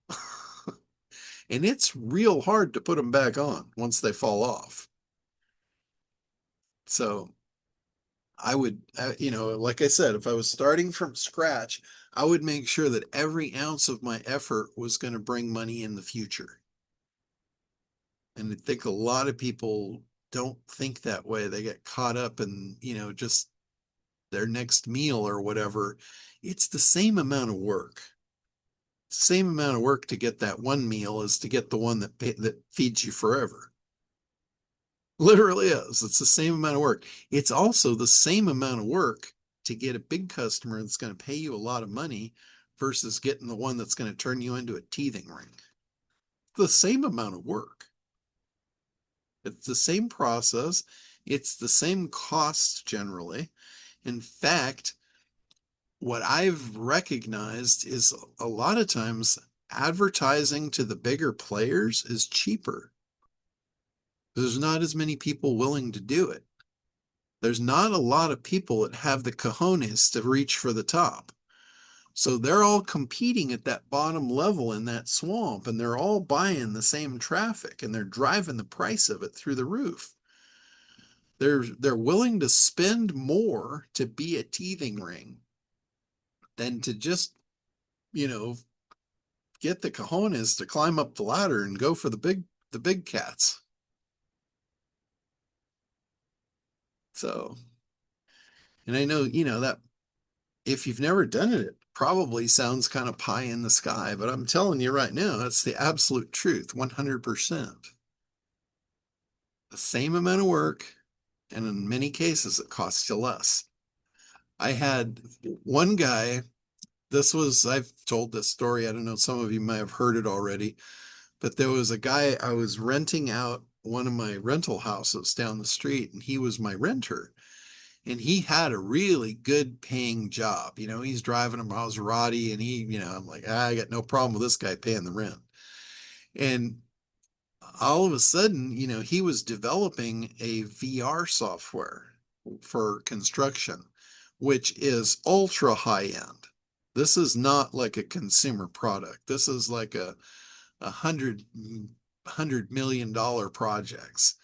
And it's real hard to put them back on once they fall off. So I would, like I said, if I was starting from scratch, I would make sure that every ounce of my effort was going to bring money in the future. And I think a lot of people don't think that way. They get caught up in, just their next meal or whatever. It's the same amount of work. It's the same amount of work to get that one meal as to get the one that feeds you forever. Literally is. It's the same amount of work. It's also the same amount of work to get a big customer that's going to pay you a lot of money versus getting the one that's going to turn you into a teething ring. The same amount of work. It's the same process. It's the same cost generally. In fact, what I've recognized is a lot of times advertising to the bigger players is cheaper. There's not as many people willing to do it. There's not a lot of people that have the cojones to reach for the top. So they're all competing at that bottom level in that swamp, and they're all buying the same traffic, and they're driving the price of it through the roof. They're willing to spend more to be a teething ring than to just, get the cojones to climb up the ladder and go for the big cats. So, and I know, that if you've never done it, it probably sounds kind of pie in the sky, but I'm telling you right now, that's the absolute truth, 100%. The same amount of work, and in many cases, it costs you less. I had one guy, I've told this story, I don't know, some of you might have heard it already, but there was a guy, I was renting out one of my rental houses down the street, and he was my renter. And he had a really good paying job. He's driving a Maserati, and I'm like, I got no problem with this guy paying the rent. And all of a sudden, he was developing a VR software for construction, which is ultra high end. This is not like a consumer product. This is like a $100 million projects.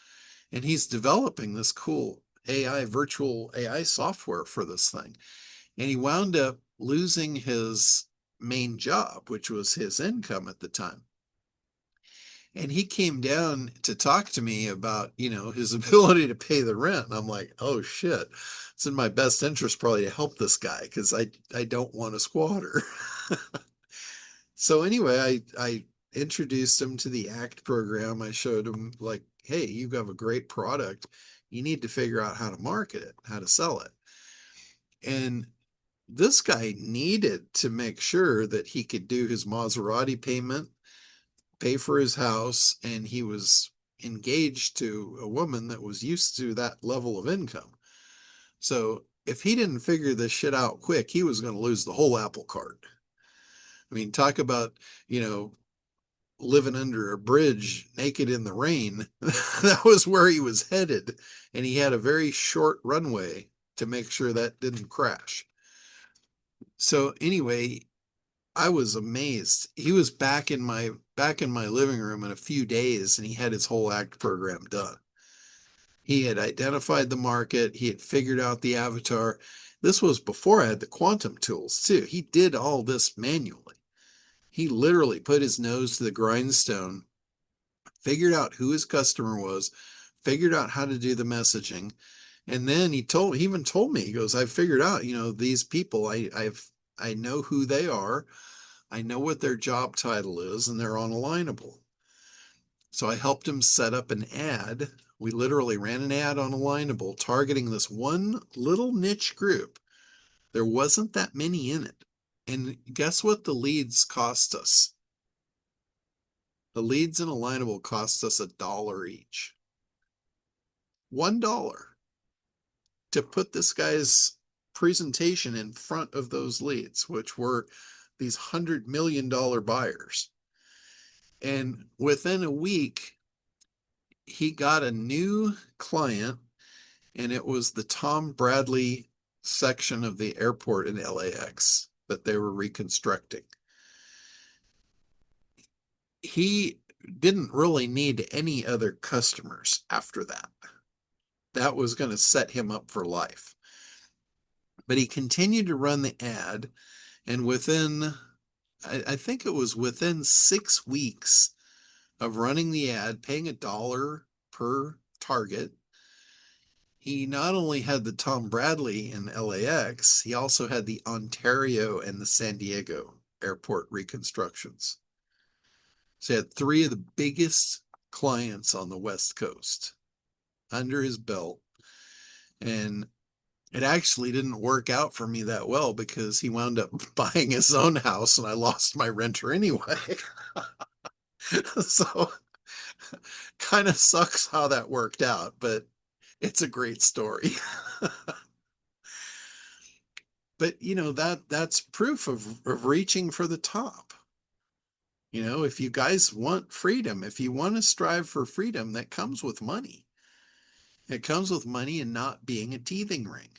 And he's developing this cool virtual AI software for this thing. And he wound up losing his main job, which was his income at the time. And he came down to talk to me about, his ability to pay the rent. And I'm like, oh shit, it's in my best interest probably to help this guy because I don't want a squatter. So anyway, I introduced him to the ACT program. I showed him like, hey, you have a great product. You need to figure out how to market it, how to sell it. And this guy needed to make sure that he could do his Maserati payment, pay for his house, and he was engaged to a woman that was used to that level of income. So if he didn't figure this shit out quick, he was going to lose the whole apple cart. I mean, talk about, living under a bridge naked in the rain. That was where he was headed. And he had a very short runway to make sure that didn't crash. So anyway, I was amazed. He was back in my living room in a few days, and he had his whole ACT program done. He had identified the market, he had figured out the avatar. This was before I had the quantum tools too. He did all this manually. He literally put his nose to the grindstone, figured out who his customer was, figured out how to do the messaging. And then he even told me, he goes, I've figured out, these people, I know who they are. I know what their job title is, and they're unalignable. So I helped him set up an ad. We literally ran an ad on Alignable targeting this one little niche group. There wasn't that many in it. And guess what the leads cost us? The leads in Alignable cost us $1 each. $1 to put this guy's presentation in front of those leads, which were these $100 million buyers. And within a week, he got a new client, and it was the Tom Bradley section of the airport in LAX that they were reconstructing. He didn't really need any other customers after that. That was going to set him up for life. But he continued to run the ad, and I think it was within 6 weeks of running the ad, paying $1 per target, he not only had the Tom Bradley in LAX, he also had the Ontario and the San Diego airport reconstructions. So he had 3 of the biggest clients on the West Coast under his belt. And it actually didn't work out for me that well because he wound up buying his own house and I lost my renter anyway. So kind of sucks how that worked out, but it's a great story. But that's proof of reaching for the top. If you guys want freedom, if you want to strive for freedom, that comes with money. It comes with money and not being a teething ring.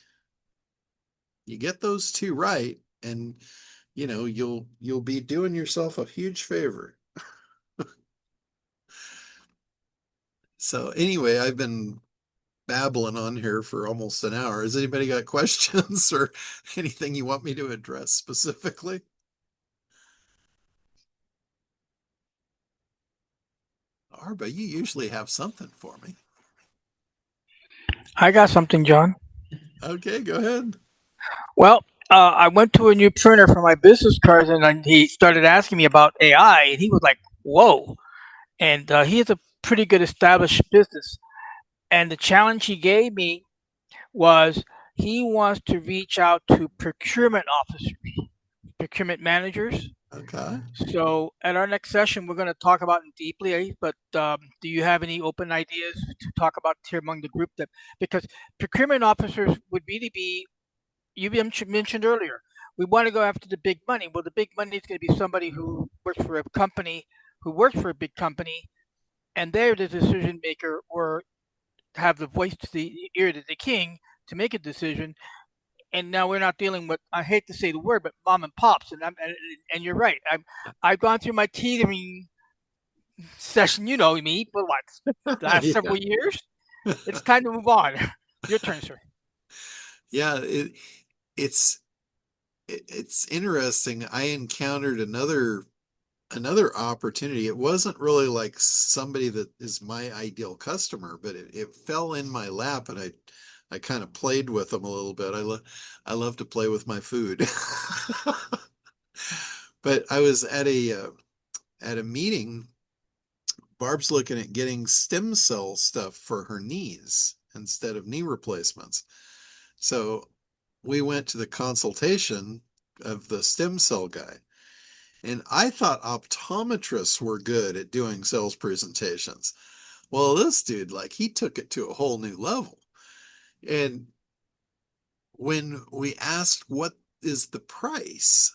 You get those two right, and you'll be doing yourself a huge favor. So anyway, I've been babbling on here for almost an hour. Has anybody got questions or anything you want me to address specifically? Arba, you usually have something for me. I got something, John. Okay, go ahead. Well, I went to a new printer for my business cards, and he started asking me about AI, and he was like, "Whoa!" And he has a pretty good established business. And the challenge he gave me was he wants to reach out to procurement officers, procurement managers. Okay. So at our next session, we're going to talk about it deeply. But do you have any open ideas to talk about here among the group? That because procurement officers would really be, you mentioned earlier, we want to go after the big money. Well, the big money is going to be somebody who works for a company, who works for a big company, and they're the decision maker or have the voice to the ear to the king to make a decision. And now we're not dealing with, I hate to say the word, but mom and pops. And you're right. I've gone through my teetering session. You know me for what, the last several years. It's time to move on. Your turn, sir. Yeah, it's it's interesting. I encountered another opportunity. It wasn't really like somebody that is my ideal customer, but it fell in my lap, and I kind of played with them a little bit. I love to play with my food. But I was at a meeting. Barb's looking at getting stem cell stuff for her knees instead of knee replacements. So we went to the consultation of the stem cell guy. And I thought optometrists were good at doing sales presentations. Well, this dude, like, he took it to a whole new level. And when we asked what is the price,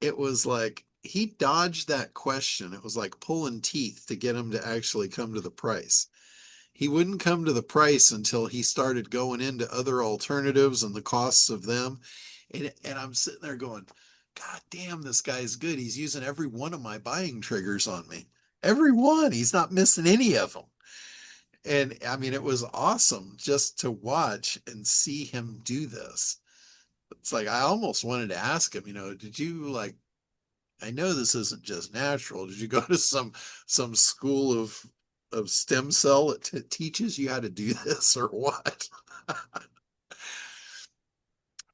it was like he dodged that question. It was like pulling teeth to get him to actually come to the price. He wouldn't come to the price until he started going into other alternatives and the costs of them. And I'm sitting there going, God damn, this guy's good. He's using every one of my buying triggers on me. Every one. He's not missing any of them. And I mean, it was awesome just to watch and see him do this. It's like I almost wanted to ask him, did you like, I know this isn't just natural. Did you go to some school of stem cell that teaches you how to do this or what?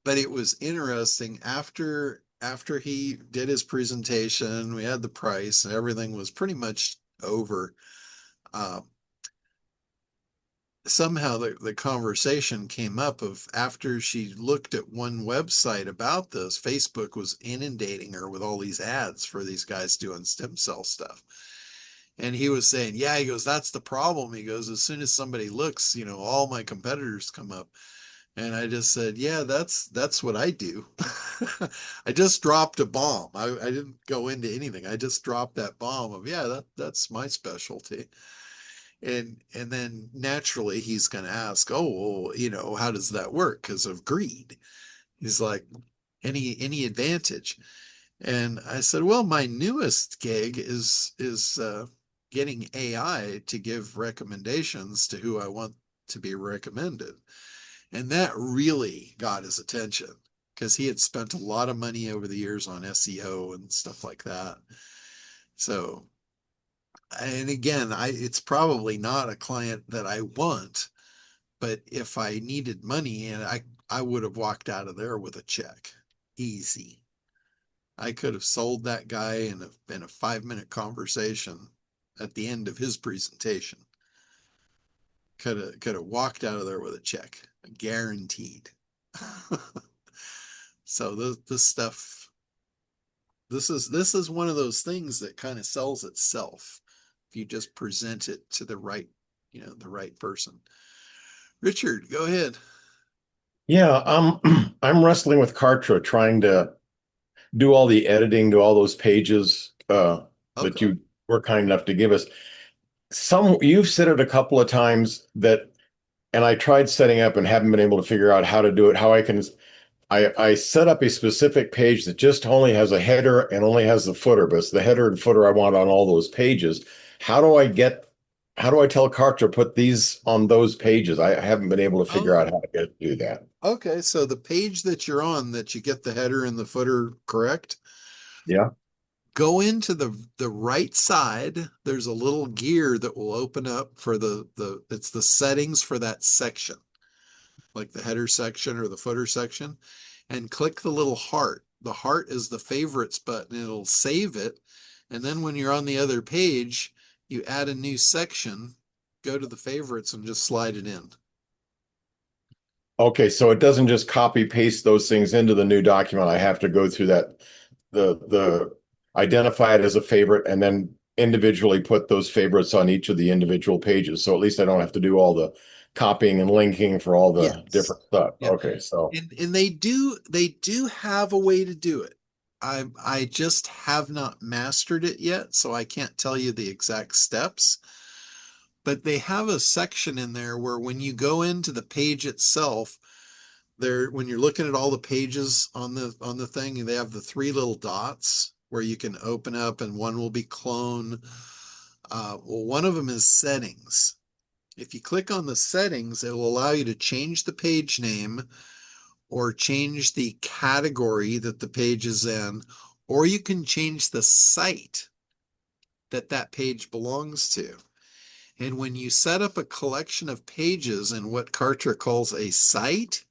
But it was interesting after he did his presentation, we had the price and everything was pretty much over. Um, Somehow the conversation came up of after she looked at one website about this, Facebook was inundating her with all these ads for these guys doing stem cell stuff. And he was saying, yeah, he goes, that's the problem. He goes, as soon as somebody looks, all my competitors come up. And I just said, yeah, that's what I do. I just dropped a bomb. I didn't go into anything. I just dropped that bomb of, yeah, that's my specialty. And then naturally he's going to ask, oh, well, how does that work? Because of greed. He's like, any advantage? And I said, well, my newest gig is getting AI to give recommendations to who I want to be recommended. And that really got his attention because he had spent a lot of money over the years on SEO and stuff like that. So, and again, it's probably not a client that I want, but if I needed money, and I would have walked out of there with a check. Easy. I could have sold that guy in a 5-minute conversation at the end of his presentation. Could have walked out of there with a check, guaranteed. So this stuff, this is one of those things that kind of sells itself if you just present it to the right, the right person. Richard, go ahead. Yeah, I'm wrestling with Kartra, trying to do all the editing to all those pages that Okay. you were kind enough to give us. You've said it a couple of times that, and I tried setting up and haven't been able to figure out how to do it. I set up a specific page that just only has a header and only has the footer, but it's the header and footer I want on all those pages. How do I tell Kartra to put these on those pages? I haven't been able to figure out how to do that. Okay, so the page that you're on, that you get the header and the footer correct? Yeah. go into the right side, there's a little gear that will open up for it's the settings for that section, like the header section or the footer section, and click the little heart. The heart is the favorites button. It'll save it. And then when you're on the other page, you add a new section, go to the favorites and just slide it in. Okay, so it doesn't just copy paste those things into the new document. I have to go through that, the identify it as a favorite and then individually put those favorites on each of the individual pages. So at least I don't have to do all the copying and linking for all the Yes. different stuff. Yeah. Okay, so And they do have a way to do it. I just have not mastered it yet, so I can't tell you the exact steps. But they have a section in there where when you go into the page itself, there when you're looking at all the pages on the thing, they have the three little dots where you can open up, and one will be clone. Well, one of them is settings. If you click on the settings, it will allow you to change the page name or change the category that the page is in, or you can change the site that page belongs to. And when you set up a collection of pages in what Kartra calls a site,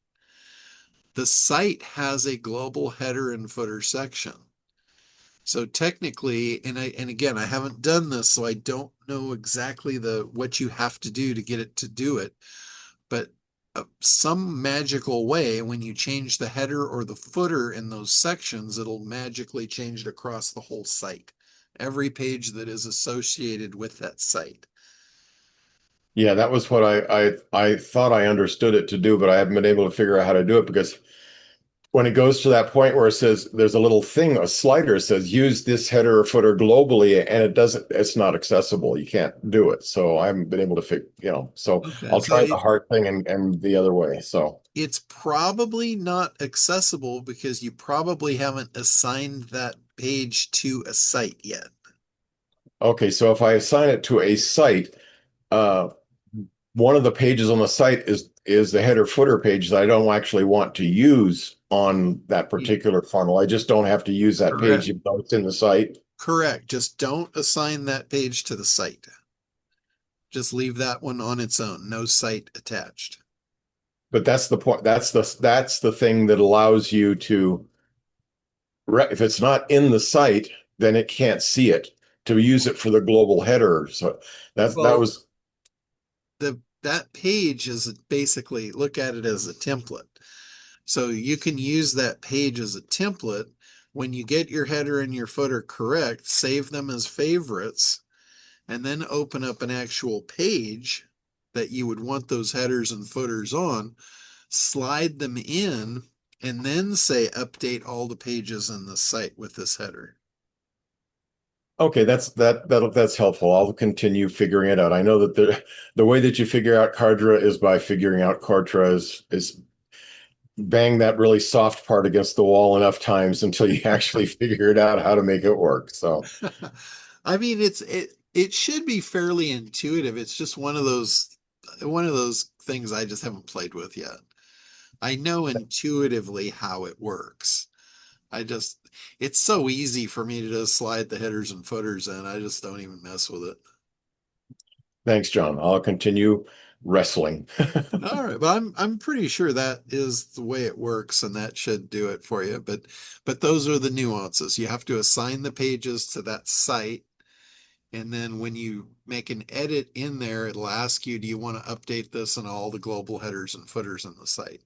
the site has a global header and footer section. So technically, and again, I haven't done this, so I don't know exactly what you have to do to get it to do it. But some magical way, when you change the header or the footer in those sections, it'll magically change it across the whole site. Every page that is associated with that site. yeah, that was what I thought I understood it to do, but I haven't been able to figure out how to do it because when it goes to that point where it says there's a little thing, a slider says use this header or footer globally, and it's not accessible. You can't do it. So I haven't been able to so Okay, I'll so try the heart thing and the other way. So it's probably not accessible because you probably haven't assigned that page to a site yet. okay, so if I assign it to a site, uh, one of the pages on the site is the header footer page that I don't actually want to use on that particular funnel. I just don't have to use that Correct. page even though it's in the site. Correct. Just don't assign that page to the site. Just leave that one on its own. No site attached. But that's the point. That's the thing that allows you to, if it's not in the site, then it can't see it to use it for the global header. So that Well, was that page is basically, look at it as a template. So you can use that page as a template. When you get your header and your footer correct, save them as favorites, and then open up an actual page that you would want those headers and footers on, slide them in, and then say update all the pages in the site with this header. okay. That's helpful. I'll continue figuring it out. I know that the way that you figure out Cardra is by figuring out Kartra is bang that really soft part against the wall enough times until you actually figure it out how to make it work. So I mean, it should be fairly intuitive. It's just one of those things I just haven't played with yet. I know intuitively how it works. It's so easy for me to just slide the headers and footers in. I just don't even mess with it. thanks, John. I'll continue wrestling. All right, but I'm pretty sure that is the way it works, and that should do it for you. But those are the nuances. You have to assign the pages to that site, and then when you make an edit in there, it'll ask you, do you want to update this and all the global headers and footers in the site?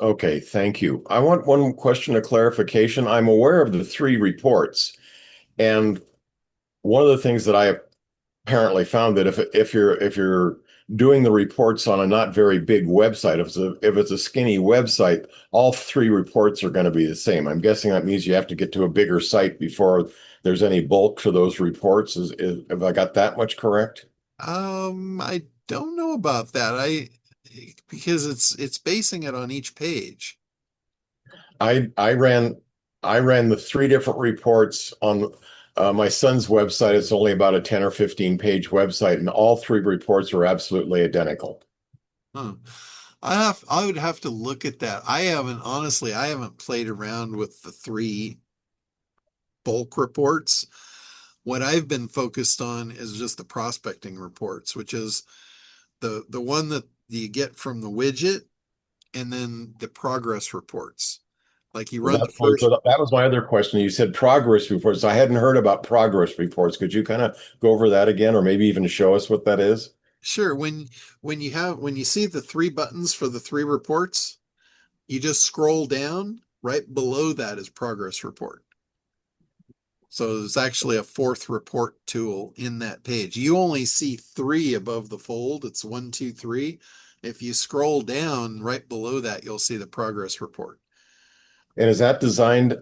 Okay, thank you. I want one question of clarification. I'm aware of the three reports, and one of the things that I apparently found that if you're doing the reports on a not very big website, if it's a skinny website, all three reports are going to be the same. I'm guessing that means you have to get to a bigger site before there's any bulk to those reports. Have I got that much correct? I don't know about that. Because it's basing it on each page. I ran the three different reports on my son's website. It's only about a 10 or 15 page website, and all three reports are absolutely identical. Huh. I would have to look at that. I haven't played around with the three bulk reports. What I've been focused on is just the prospecting reports, which is the one that you get from the widget, and then the progress reports. Like you Well, run the first. that was my other question. You said progress reports. I hadn't heard about progress reports. Could you kind of go over that again, or maybe even show us what that is? Sure. When you see the three buttons for the three reports, you just scroll down. Right below that is progress report. So there's actually a fourth report tool in that page. You only see three above the fold. It's 1, 2, 3. If you scroll down right below that, you'll see the progress report. And is that designed?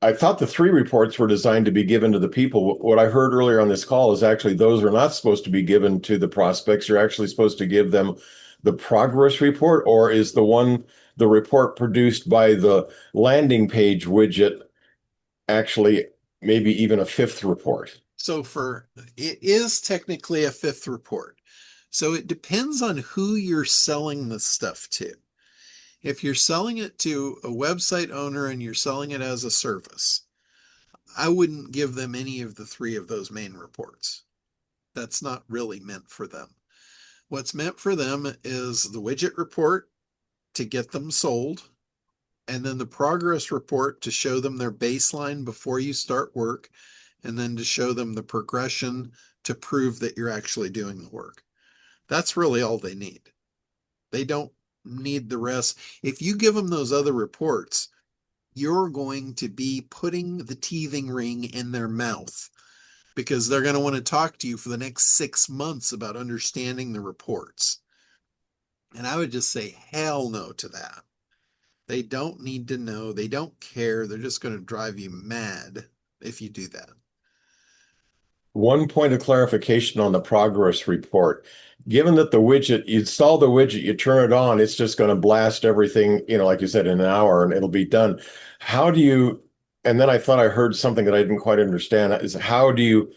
I thought the three reports were designed to be given to the people. What I heard earlier on this call is actually those are not supposed to be given to the prospects. You're actually supposed to give them the progress report, or is the report produced by the landing page widget actually maybe even a fifth report? So it is technically a fifth report. So it depends on who you're selling the stuff to. If you're selling it to a website owner and you're selling it as a service, I wouldn't give them any of the three of those main reports. That's not really meant for them. What's meant for them is the widget report to get them sold, and then the progress report to show them their baseline before you start work, and then to show them the progression to prove that you're actually doing the work. That's really all they need. They don't need the rest. If you give them those other reports, you're going to be putting the teething ring in their mouth, because they're going to want to talk to you for the next 6 months about understanding the reports. And I would just say hell no to that. They don't need to know. They don't care. They're just going to drive you mad if you do that. One point of clarification on the progress report. Given that you install the widget, you turn it on, it's just going to blast everything, like you said, in an hour and it'll be done. And then I thought I heard something that I didn't quite understand, is how do you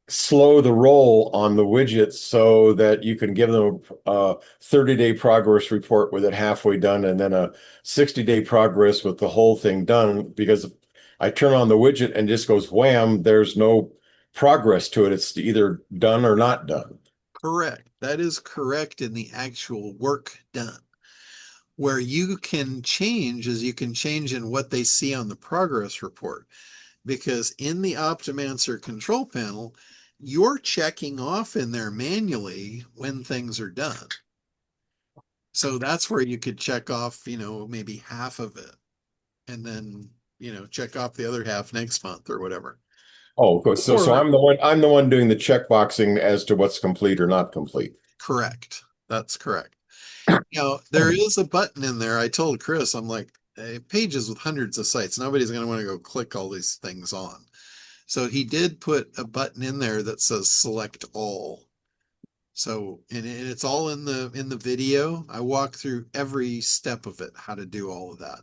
slow the roll on the widget so that you can give them a 30-day progress report with it halfway done, and then a 60-day progress with the whole thing done? Because I turn on the widget and just goes wham, there's no progress to it. It's either done or not done. Correct. That is correct in the actual work done. Where you can change is you can change in what they see on the progress report. Because in the Optimancer control panel, you're checking off in there manually when things are done. So that's where you could check off, maybe half of it, and then, check off the other half next month or whatever. Oh, good. So Or- I'm the one doing the check boxing as to what's complete or not complete. Correct. That's correct. There is a button in there. I told Chris, I'm like, pages with hundreds of sites. Nobody's going to want to go click all these things on. So he did put a button in there that says select all. So, and it's all in the video. I walk through every step of it, how to do all of that.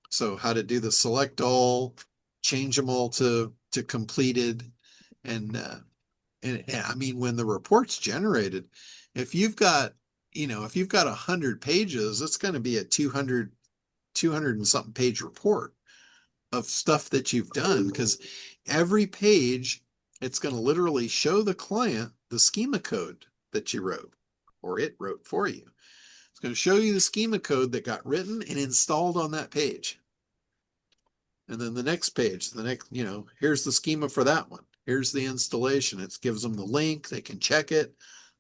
So how to do the select all, change them all to completed. And I mean, when the report's generated, if you've got 100 pages, it's going to be a 200 and something page report of stuff that you've done, because every page, it's going to literally show the client the schema code that you wrote, or it wrote for you. It's going to show you the schema code that got written and installed on that page. And then the next page, here's the schema for that one. Here's the installation. It gives them the link. They can check it,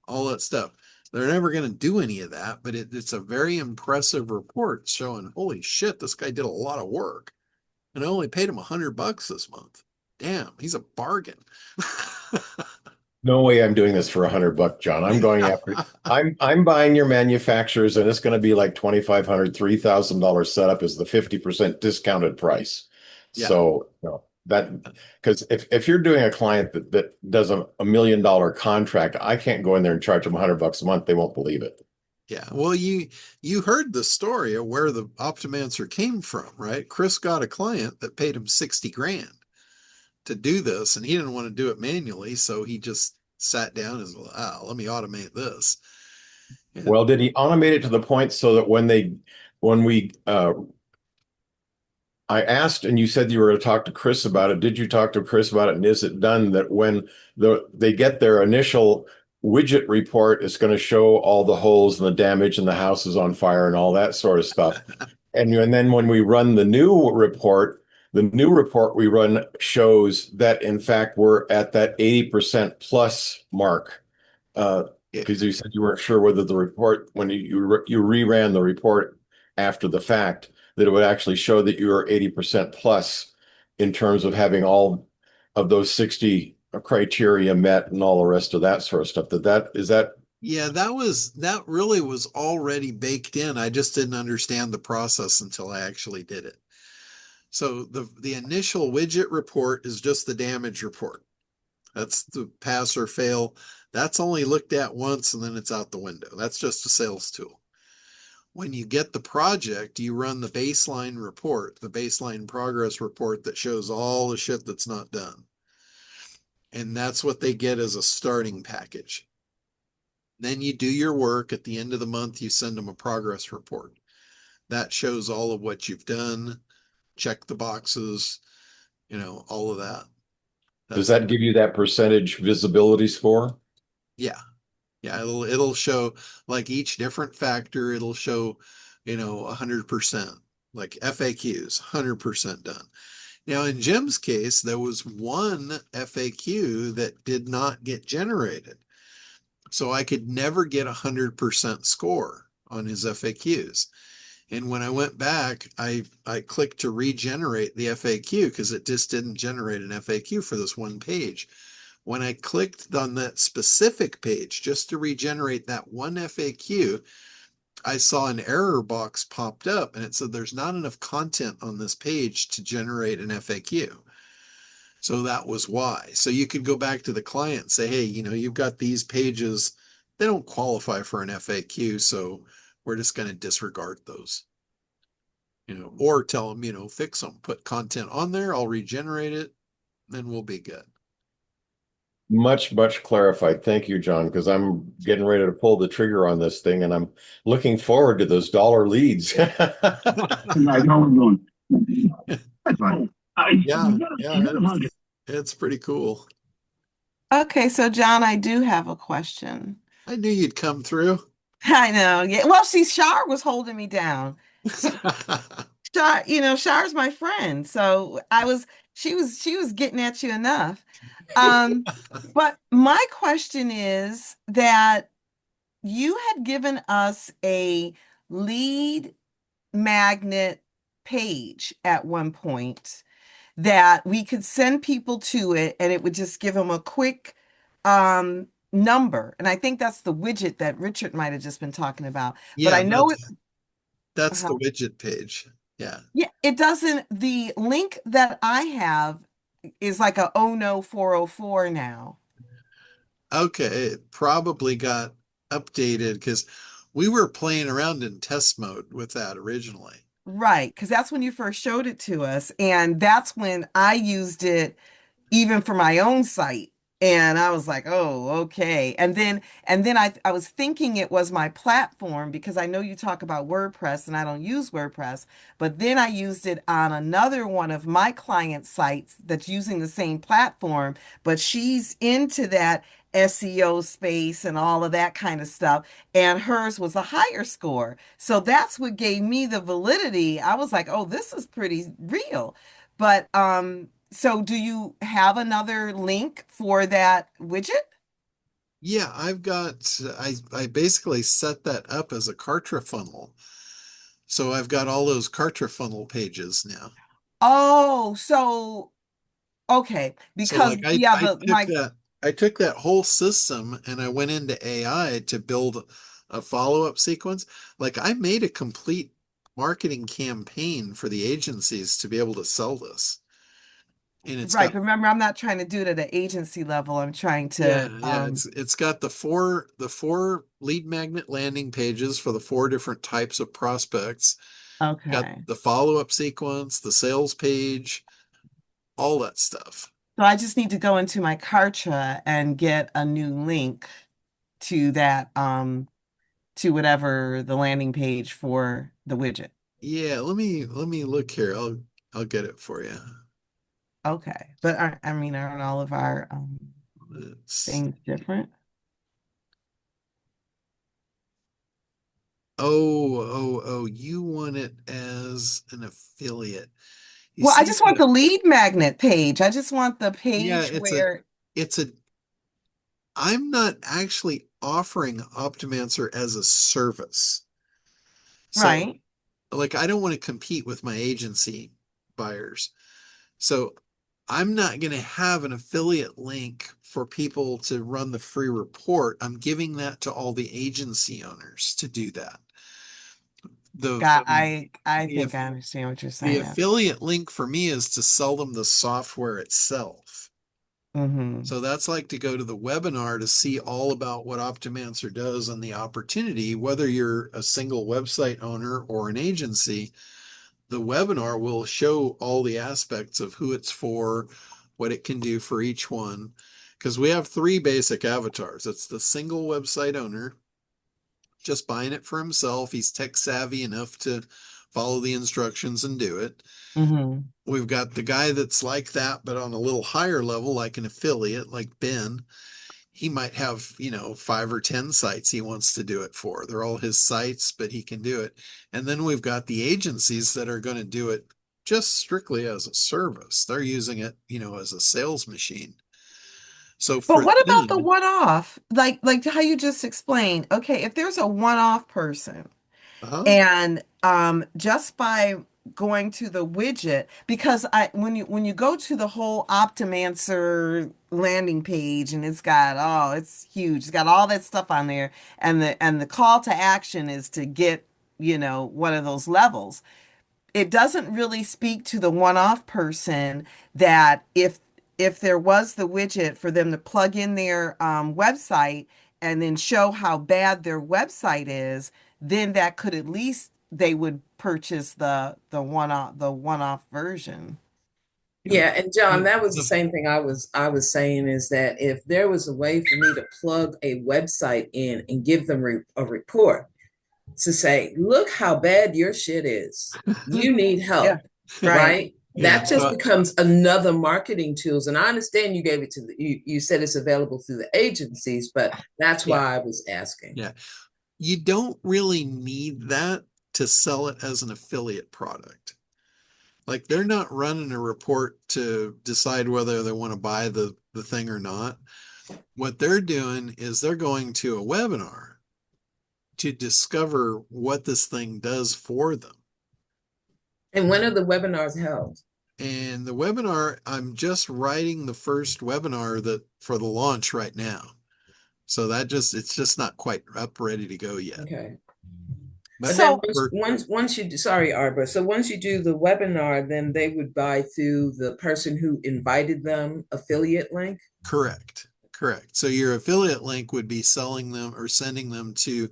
all that stuff. They're never going to do any of that, but it's a very impressive report showing, holy shit, this guy did a lot of work. And I only paid him $100 this month. Damn, he's a bargain. No way I'm doing this for $100, John. I'm going after I'm buying your manufacturers, and it's going to be like $2,500, $3,000 setup is the 50% discounted price. Yeah. So that, because if you're doing a client that does a $1 million contract, I can't go in there and charge them $100 a month. They won't believe it. Yeah. Well, you heard the story of where the Optimancer came from, right? Chris got a client that paid him 60 grand to do this, and he didn't want to do it manually, so he just sat down and said, let me automate this. And well, did he automate it to the point so that when we I asked, and you said you were going to talk to Chris about it. Did you talk to Chris about it? And is it done that when they get their initial widget report, it's going to show all the holes and the damage and the house is on fire and all that sort of stuff. And then when we run the new report we run shows that in fact we're at that 80% plus mark. Because you said you weren't sure whether the report, when you reran the report after the fact, that it would actually show that you were 80% plus in terms of having all of those 60 criteria met and all the rest of that sort of stuff. Yeah, that really was already baked in. I just didn't understand the process until I actually did it. So the initial widget report is just the damage report. That's the pass or fail. That's only looked at once and then it's out the window. That's just a sales tool. When you get the project, you run the baseline report, the baseline progress report that shows all the shit that's not done. And that's what they get as a starting package. Then you do your work. At the end of the month, you send them a progress report. That shows all of what you've done, check the boxes, all of that. Does that give you that percentage visibility score? Yeah. Yeah, it'll show like each different factor, it'll show, 100%, like FAQs, 100% done. Now, in Jim's case, there was one FAQ that did not get generated. So I could never get 100% score on his FAQs. And when I went back, I clicked to regenerate the FAQ because it just didn't generate an FAQ for this one page. When I clicked on that specific page just to regenerate that one FAQ, I saw an error box popped up and it said there's not enough content on this page to generate an FAQ. So that was why. So you could go back to the client and say, hey, you've got these pages, they don't qualify for an FAQ, so we're just going to disregard those. Or tell them, fix them, put content on there, I'll regenerate it, then we'll be good. Much, much clarified. Thank you, John, because I'm getting ready to pull the trigger on this thing and I'm looking forward to those dollar leads. Yeah, it's pretty cool. Okay, so John, I do have a question. I knew you'd come through. I know. Yeah. Well, see, Shar was holding me down. Shar, Shar's my friend. So she was getting at you enough. But my question is that you had given us a lead magnet page at one point that we could send people to it and it would just give them a quick number. And I think that's the widget that Richard might have just been talking about. But Yeah, I know that's the widget page. Yeah. Yeah, it doesn't. The link that I have is like a oh no 404 now. Okay, it probably got updated because we were playing around in test mode with that originally. Right, because that's when you first showed it to us. And that's when I used it even for my own site. And I was like, oh, okay. And then I was thinking it was my platform because I know you talk about WordPress and I don't use WordPress, but then I used it on another one of my client sites that's using the same platform, but she's into that SEO space and all of that kind of stuff. And hers was a higher score. So that's what gave me the validity. I was like, oh, this is pretty real. But so do you have another link for that widget? Yeah, I basically set that up as a Kartra funnel. So I've got all those Kartra funnel pages now. Oh, so okay. So Because like yeah, I took that whole system and I went into AI to build a follow-up sequence. Like I made a complete marketing campaign for the agencies to be able to sell this. And it's right, got but remember, I'm not trying to do it at an agency level. I'm trying to it's got the four lead magnet landing pages for the four different types of prospects. Got okay. the follow-up sequence, the sales page, all that stuff. So I just need to go into my Kartra and get a new link to that to whatever the landing page for the widget. Yeah, let me look here. I'll get it for you. Okay. But I mean, aren't all of our It's, things different? oh, you want it as an affiliate. You Well, I see just want what, the lead magnet page. I just want the yeah, page where, I'm not actually offering Optimancer as a service. So right? like I don't want to compete with my agency buyers. So I'm not going to have an affiliate link for people to run the free report. I'm giving that to all the agency owners to do that. The God, I the, think I understand what you're the saying. affiliate link for me is to sell them the software itself. Mm-hmm. So that's like to go to the webinar to see all about what Optimancer does and the opportunity, whether you're a single website owner or an agency. The webinar will show all the aspects of who it's for, what it can do for each one. Because we have three basic avatars. It's the single website owner, just buying it for himself. He's tech savvy enough to follow the instructions and do it. Mm-hmm. We've got the guy that's like that, but on a little higher level, like an affiliate, like Ben. He might have, 5 or 10 sites he wants to do it for. They're all his sites, but he can do it. And then we've got the agencies that are going to do it just strictly as a service. They're using it, as a sales machine. So But for what about the them, one-off? Like how you just explained. Okay, if there's a one-off person, uh-huh, and just by going to the widget, because when you go to the whole Optimancer landing page and it's huge. It's got all that stuff on there, and the call to action is to get, one of those levels. It doesn't really speak to the one-off person that if there was the widget for them to plug in their website and then show how bad their website is, then that could at least they would purchase the one-off version. Yeah, and John, the, that was the the, same thing I was saying is that if there was a way for me to plug a website in and give them a report to say, look how bad your shit is. You need Yeah. help, Right. right? yeah, That just so becomes another marketing tools. And I understand you gave it to you said it's available through the agencies, but that's yeah, why I was asking. yeah. You don't really need that to sell it as an affiliate product. Like they're not running a report to decide whether they want to buy the thing or not. What they're doing is they're going to a webinar to discover what this thing does for them. And when are the webinars held? And the webinar, I'm just writing the first webinar that for the launch right now. So it's just not quite up ready to go yet. Okay. But But then So once you sorry, Arbor. So once you do the webinar, then they would buy through the person who invited them affiliate link. correct. Correct. So your affiliate link would be selling them or sending them to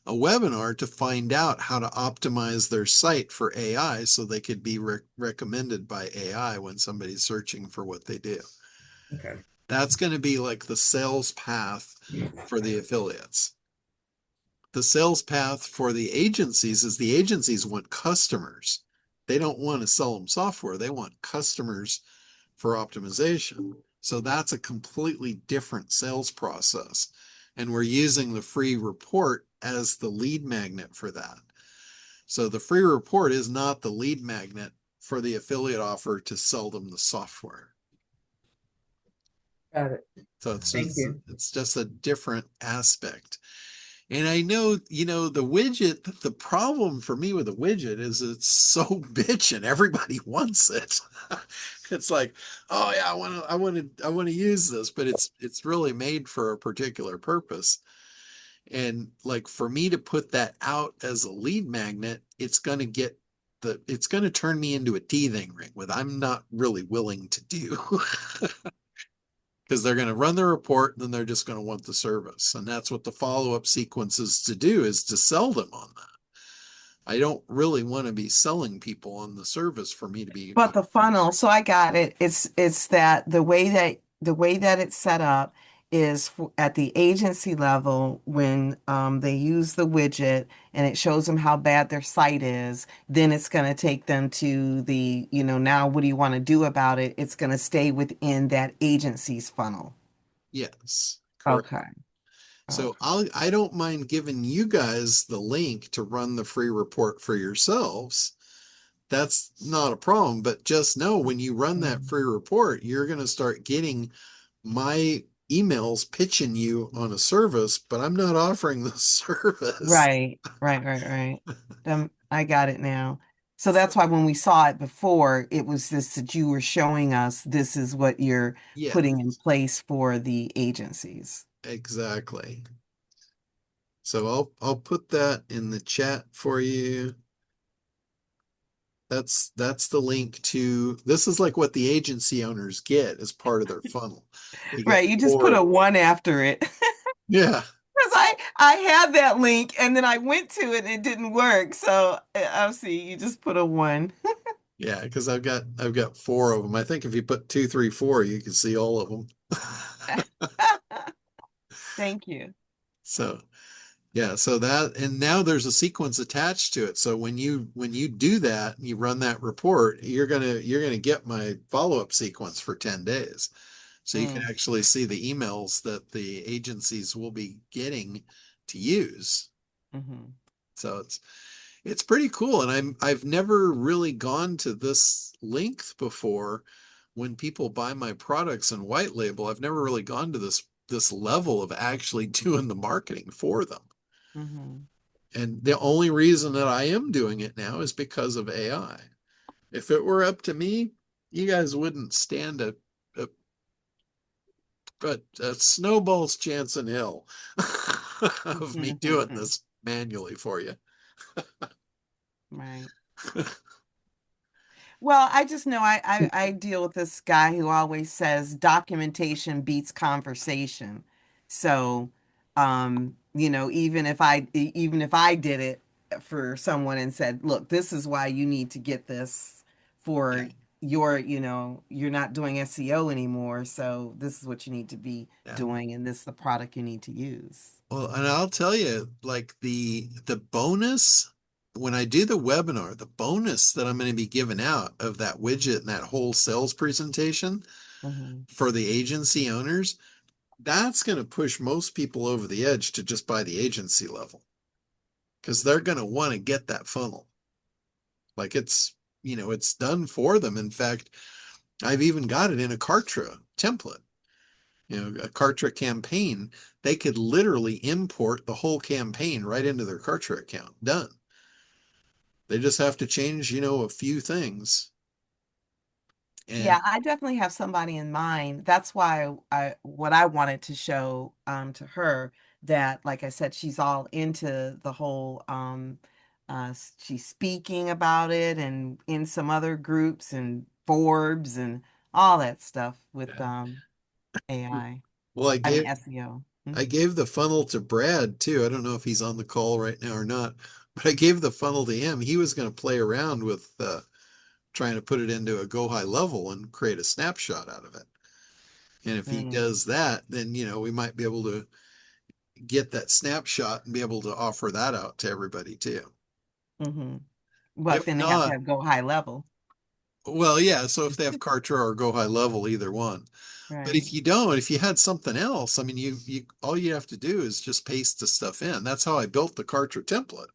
a webinar to find out how to optimize their site for AI so they could be recommended by AI when somebody's searching for what they do. Okay. That's going to be like the sales path for the affiliates. The sales path for the agencies is the agencies want customers. They don't want to sell them software. They want customers for optimization. So that's a completely different sales process. And we're using the free report as the lead magnet for that. So the free report is not the lead magnet for the affiliate offer to sell them the software. Got it. So Thank you. it's just a different aspect. And I know, the widget, the problem for me with the widget is it's so bitchin'. Everybody wants it. It's like, oh yeah, I want to use this, but it's really made for a particular purpose. And like for me to put that out as a lead magnet, it's going to turn me into a teething ring with I'm not really willing to do. Because they're going to run the report and then they're just going to want the service. And that's what the follow-up sequence is to do, is to sell them on that. I don't really want to be selling people on the service for me to be. but the funnel, so I got it. It's that the way that it's set up is at the agency level when they use the widget and it shows them how bad their site is, then it's going to take them to the, now what do you want to do about it? It's going to stay within that agency's funnel. Yes, correct. Okay. So Okay. I don't mind giving you guys the link to run the free report for yourselves. That's not a problem, but just know when you run that free report, you're going to start getting my emails pitching you on a service, but I'm not offering the service. Right, right, right, right. I got it now. So that's why when we saw it before, it was this that you were showing us this is what you're Yeah, putting in place for the agencies. exactly. So I'll put that in the chat for you. That's the link to, this is like what the agency owners get as part of their funnel. They get Right, you just put a 4. one after it. Yeah. Because I had that link and then I went to it and it didn't work. So I'll see, you just put a one. Yeah, because I've got 4 of them. I think if you put 2, 3, 4, you can see all of them. Thank you. So yeah, so that, and now there's a sequence attached to it. So when you do that, you run that report, you're gonna get my follow-up sequence for 10 days. So you can Mm, actually see the emails that the agencies will be getting to use. mhm. So it's pretty cool. And I've never really gone to this length before when people buy my products and white label. I've never really gone to this level of actually doing the marketing for them. Mhm. And the only reason that I am doing it now is because of AI. If it were up to me, you guys wouldn't stand a, a snowball's chance in hell of me doing this manually for you. Right. Well, I just know I deal with this guy who always says documentation beats conversation. So, even if I did it for someone and said, look, this is why you need to get this Yeah, for you're not doing SEO anymore. So this is what you need to be yeah. doing, and this is the product you need to use. Well, and I'll tell you, like the bonus when I do the webinar, the bonus that I'm going to be giving out of that widget and that whole sales presentation Hmm. for the agency owners, that's going to push most people over the edge to just buy the agency level because they're going to want to get that funnel. Like it's done for them. In fact, I've even got it in a Kartra template. A Kartra campaign, they could literally import the whole campaign right into their Kartra account. Done. They just have to change, a few things. Yeah, And I definitely have somebody in mind. That's why what I wanted to show to her that, like I said, she's all into the whole she's speaking about it and in some other groups and Forbes and all that stuff with yeah. AI. Well, I mean SEO. I Mhm. gave the funnel to Brad too. I don't know if he's on the call right now or not, but I gave the funnel to him. He was going to play around with trying to put it into a go high level and create a snapshot out of it. And if he Mm, does that, then we might be able to get that snapshot and be able to offer that out to everybody too. mhm. But If then they have to not, have go high level. well, yeah. So if they have Kartra or go high level, either one. But Right. if you don't, if you had something else, I mean, you all you have to do is just paste the stuff in. That's how I built the Kartra template.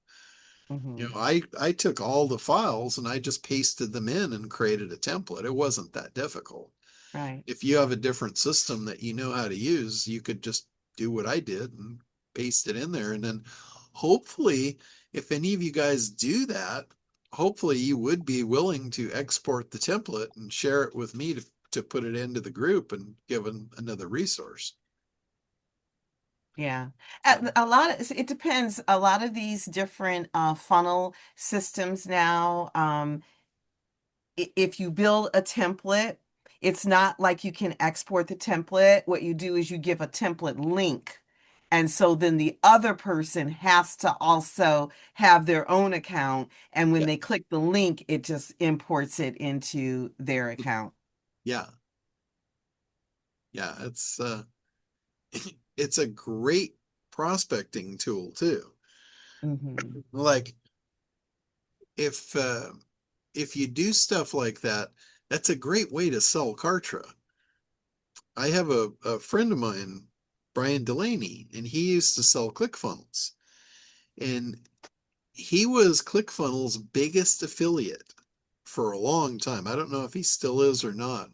Hmm. I took all the files and I just pasted them in and created a template. It wasn't that difficult. Right. If you have a different system that you know how to use, you could just do what I did and paste it in there. And then hopefully, if any of you guys do that, hopefully you would be willing to export the template and share it with me to put it into the group and give another resource. Yeah. So, A lot of, it depends. A lot of these different funnel systems now, if you build a template, it's not like you can export the template. What you do is you give a template link. And so then the other person has to also have their own account. And when yeah, they click the link, it just imports it into their account. yeah, yeah. it's a great prospecting tool too. Mhm. Like if you do stuff like that, that's a great way to sell Kartra. I have a friend of mine, Brian Delaney, and he used to sell ClickFunnels. And he was ClickFunnels' biggest affiliate for a long time. I don't know if he still is or not,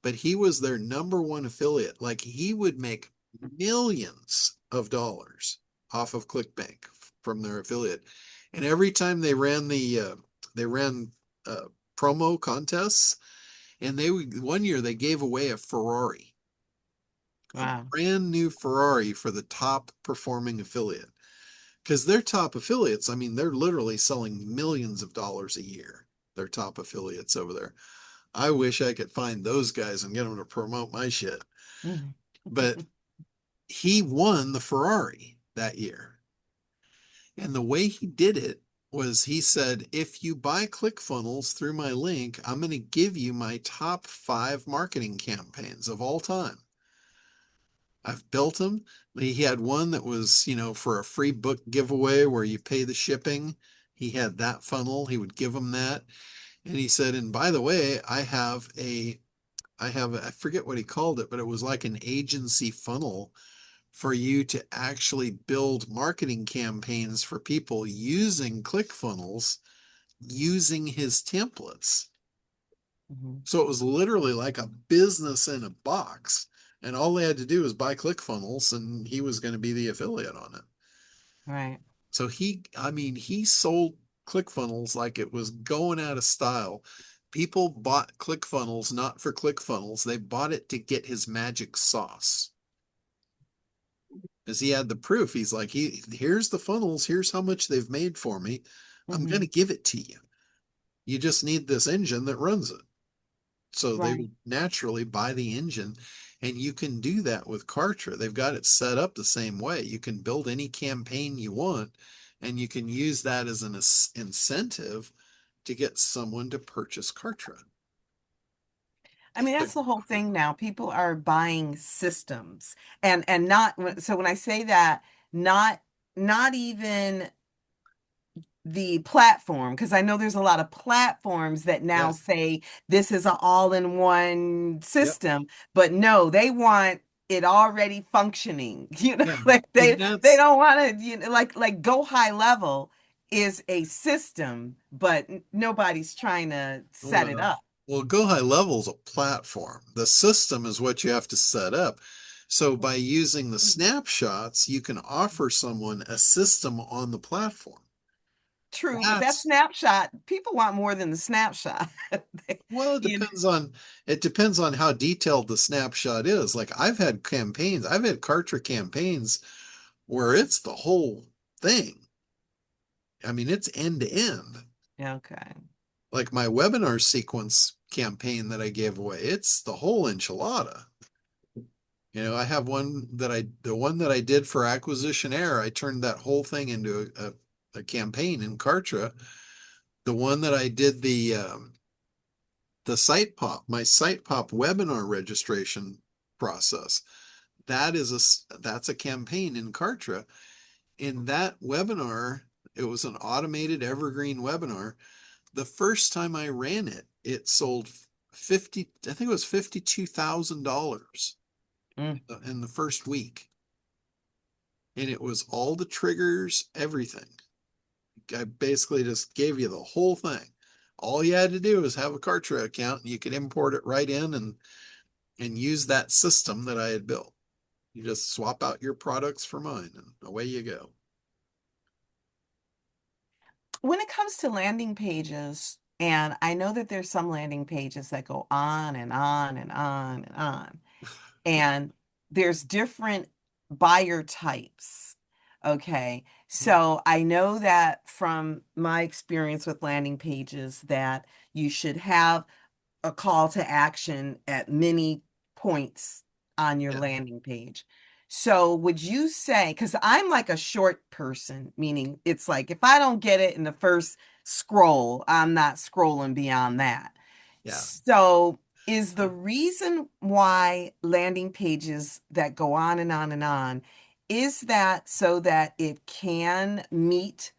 but he was their number one affiliate. Like he would make millions of dollars off of ClickBank from their affiliate. And every time they ran promo contests, and one year they gave away a Ferrari, a Wow. brand new Ferrari for the top performing affiliate. Because their top affiliates, I mean, they're literally selling millions of dollars a year. Their top affiliates over there. I wish I could find those guys and get them to promote my shit. Mhm. But he won the Ferrari that year. And the way he did it was he said, if you buy ClickFunnels through my link, I'm going to give you my top 5 marketing campaigns of all time. I've built them. He had one that was, for a free book giveaway where you pay the shipping. He had that funnel. He would give them that. And he said, and by the way, I forget what he called it, but it was like an agency funnel for you to actually build marketing campaigns for people using ClickFunnels, using his templates. Mhm. So it was literally like a business in a box. And all they had to do was buy ClickFunnels and he was going to be the affiliate on it. Right. So he sold ClickFunnels like it was going out of style. People bought ClickFunnels not for ClickFunnels. They bought it to get his magic sauce. Because he had the proof. He's like, here's the funnels. Here's how much they've made for me. I'm going to Mhm. give it to you. You just need this engine that runs it. So they Right. would naturally buy the engine. And you can do that with Kartra. They've got it set up the same way. You can build any campaign you want, and you can use that as an incentive to get someone to purchase Kartra. I mean, that's the whole thing now. People are buying systems and not so when I say that, not not even the platform, because I know there's a lot of platforms that now Yeah. say this is an all-in-one Yep. system, but no, they want it already functioning. Yeah. Like they And they that's don't want to, like Go High Level is a system, but nobody's trying to set it well, up. well, Go High Level is a platform. The system is what you have to set up. So by using the snapshots, you can offer someone a system on the platform. True, but that That's snapshot, people want more than the snapshot. Well, You know, it depends on how detailed the snapshot is. Like I've had Kartra campaigns where it's the whole thing. I mean, it's end to end. okay. Like my webinar sequence campaign that I gave away, it's the whole enchilada. I have the one that I did for Acquisition Air, I turned that whole thing into a campaign in Kartra. The one that I did the my site pop webinar registration process. That's a campaign in Kartra. In that webinar, it was an automated evergreen webinar. The first time I ran it, it sold I think it was $52,000 Mm. in the first week. And it was all the triggers, everything. I basically just gave you the whole thing. All you had to do was have a Kartra account and you could import it right in and use that system that I had built. You just swap out your products for mine and away you go. When it comes to landing pages, and I know that there's some landing pages that go on and on and on and on, and there's different buyer types. Okay. So I know that from my experience with landing pages that you should have a call to action at many points on your Yeah. landing page. So would you say, because I'm like a short person, meaning it's like if I don't get it in the first scroll, I'm not scrolling beyond that. Yeah. So is the reason why landing pages that go on and on and on, is that so that it can meet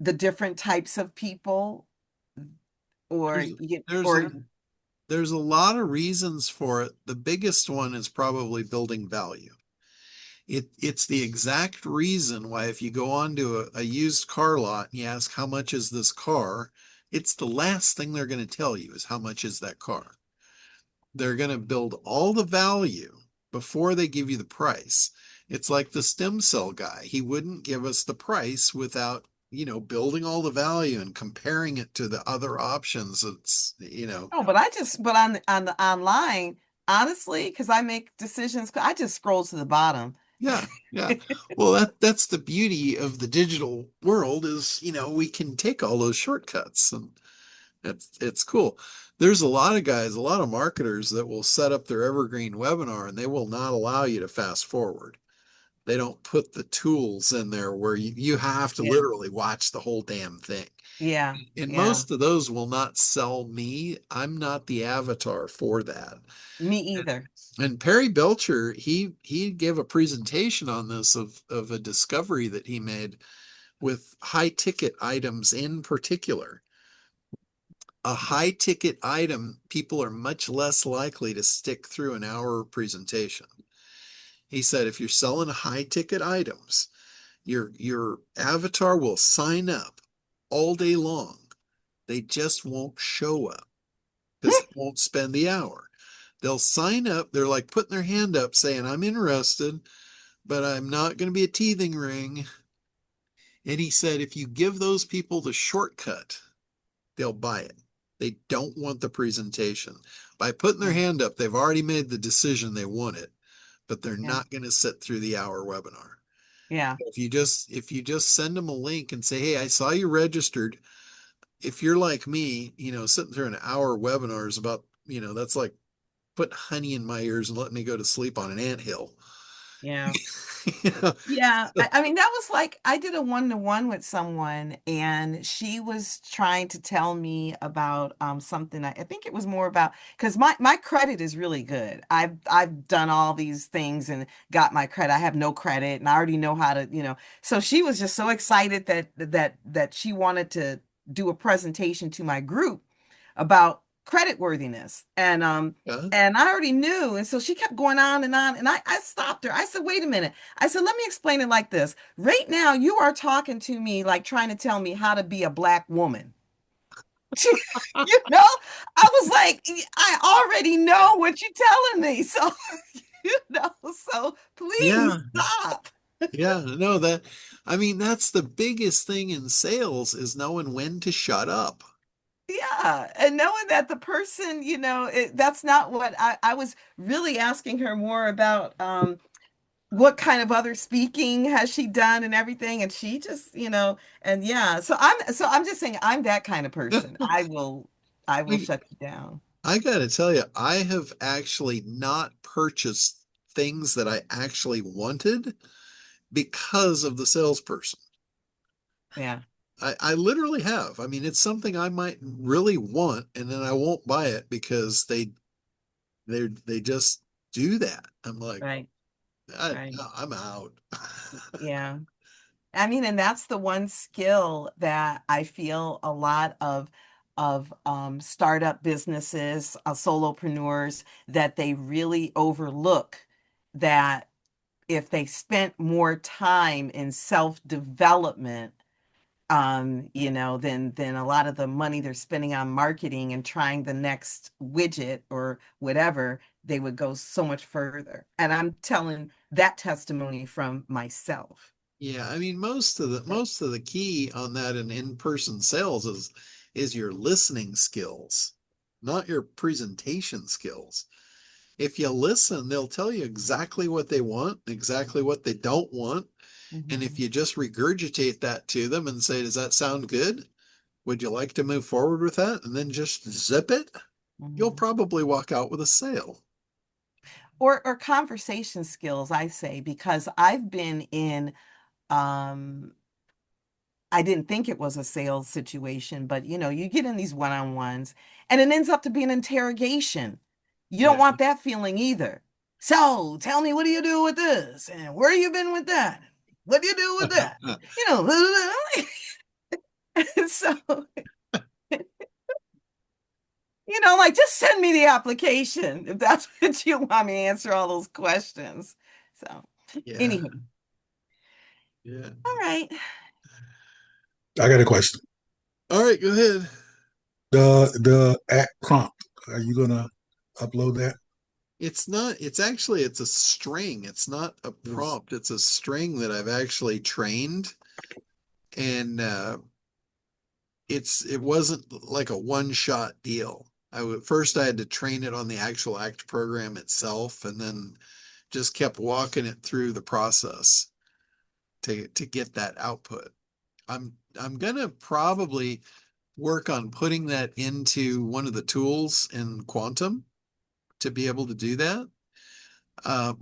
the different types of people, or There's a there's a lot of reasons for it. The biggest one is probably building value. It's the exact reason why if you go onto a used car lot and you ask how much is this car, it's the last thing they're going to tell you is how much is that car. They're going to build all the value before they give you the price. It's like the stem cell guy. He wouldn't give us the price without, building all the value and comparing it to the other options. Oh, but on the online, honestly, because I make decisions, I just scroll to the bottom. Yeah, yeah. Well, that's the beauty of the digital world is, we can take all those shortcuts, and it's cool. There's a lot of guys, a lot of marketers that will set up their evergreen webinar and they will not allow you to fast forward. They don't put the tools in there where you have to Yeah. literally watch the whole damn thing. Yeah. And Yeah. most of those will not sell me. I'm not the avatar for that. Me either. And Perry Belcher, he gave a presentation on this of a discovery that he made with high ticket items in particular. A high ticket item, people are much less likely to stick through an hour presentation. He said if you're selling high ticket items, your avatar will sign up all day long. They just won't show up because they won't spend the hour. They'll sign up. They're like putting their hand up saying, I'm interested, but I'm not going to be a teething ring. And he said, if you give those people the shortcut, they'll buy it. They don't want the presentation. By putting their hand up, they've already made the decision they want it, but they're Yeah. not going to sit through the hour webinar. Yeah. If you just send them a link and say, hey, I saw you registered. If you're like me, sitting through an hour webinar is about, that's like put honey in my ears and let me go to sleep on an anthill. Yeah. You know? Yeah. I mean, that was like, I did a one-to-one with someone and she was trying to tell me about something. I think it was more about, because my credit is really good. I've done all these things and got my credit. I have no credit and I already know how to. So she was just so excited that she wanted to do a presentation to my group about credit worthiness. Yeah. And I already knew. And so she kept going on. And I stopped her. I said, wait a minute. I said, let me explain it like this. Right now, you are talking to me like trying to tell me how to be a Black woman. You know, I was like, I already know what you're telling me. So, so please Yeah. stop. Yeah. No, that's the biggest thing in sales is knowing when to shut up. Yeah, and knowing that the person, that's not what I was really asking her more about. What kind of other speaking has she done and everything, and she just, and yeah. So I'm just saying I'm that kind of person. I will I, shut you down. I gotta tell you, I have actually not purchased things that I actually wanted because of the salesperson. Yeah, I literally have. I mean, it's something I might really want, and then I won't buy it because they just do that. I'm like, right, right. I'm out. Yeah. I mean, and that's the one skill that I feel a lot of startup businesses, solopreneurs, that they really overlook, that if they spent more time in self-development, then a lot of the money they're spending on marketing and trying the next widget or whatever, they would go so much further. And I'm telling that testimony from myself. Yeah, I mean, most of the key on that in-person sales is your listening skills, not your presentation skills. If you listen, they'll tell you exactly what they want, exactly what they don't want. And if Mhm. you just regurgitate that to them and say, does that sound good? Would you like to move forward with that? And then just zip it, you'll Mhm. probably walk out with a sale. Or conversation skills, I say, because I've been in um I didn't think it was a sales situation, but you get in these one-on-ones and it ends up to be an interrogation. You don't Yeah. want that feeling either. So tell me, what do you do with this? And where you been with that? What do you do with that? So, like, just send me the application if that's what you want me to answer all those questions. So, Yeah. anyway, Yeah. all right. I got a question. All right, go ahead. The at prompt, are you gonna upload that? It's not, it's a string. It's not a prompt. It's a string that I've actually trained. And it wasn't like a one-shot deal. First I had to train it on the actual ACT program itself, and then just kept walking it through the process to get that output. I'm gonna probably work on putting that into one of the tools in Quantum to be able to do that.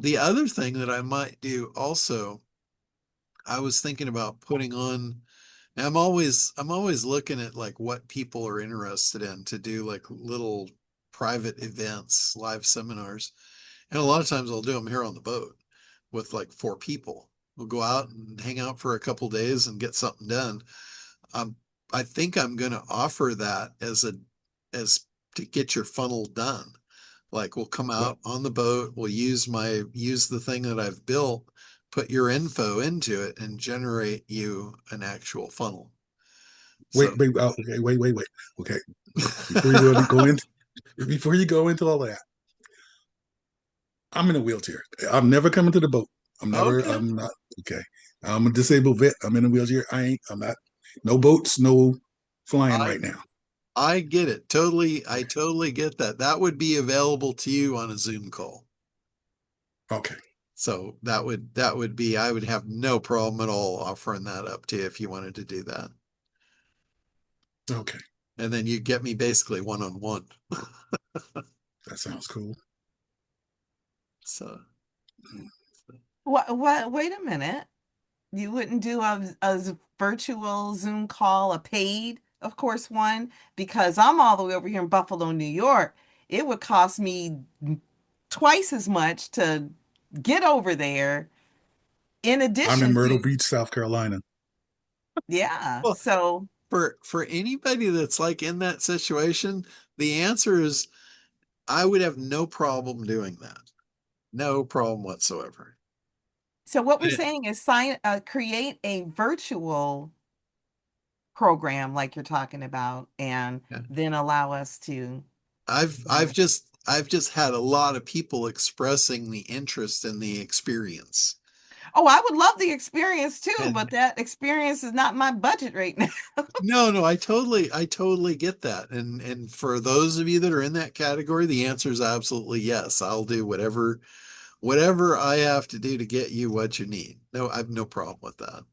The other thing that I might do also, I was thinking about putting on, I'm always looking at like what people are interested in to do, like little private events, live seminars. And a lot of times I'll do them here on the boat with like 4 people. We'll go out and hang out for a couple days and get something done. Um, I think I'm going to offer that as to get your funnel done. Like we'll come out on the boat, we'll use the thing that I've built, put your info into it, and generate you an actual funnel. Wait, So, wait, okay, wait. Okay, before you go into all that, I'm in a wheelchair. I'm never coming to the boat. okay. I'm not, okay. I'm a disabled vet. I'm in a wheelchair. I'm not, no boats, no flying I right now. I get it. Totally. I totally get that. That would be available to you on a Zoom call. Okay. So that would be, I would have no problem at all offering that up to you if you wanted to do that. Okay. And then you get me basically one-on-one. That sounds cool. So What, wait a minute. You wouldn't do a virtual Zoom call, a paid, of course, one, because I'm all the way over here in Buffalo, New York. It would cost me twice as much to get over there in I'm in addition Myrtle to, Beach, South Carolina. yeah. well, So, for anybody that's like in that situation, the answer is I would have no problem doing that. No problem whatsoever. so what we're But saying is create a virtual program like you're talking about, and yeah. then allow us to. I've just had a lot of people expressing the interest in the experience. Oh, I would love the experience too, And but that experience is not my budget right now. no, I totally get that. And for those of you that are in that category, the answer is absolutely yes. I'll do whatever I have to do to get you what you need. No, I have no problem with that.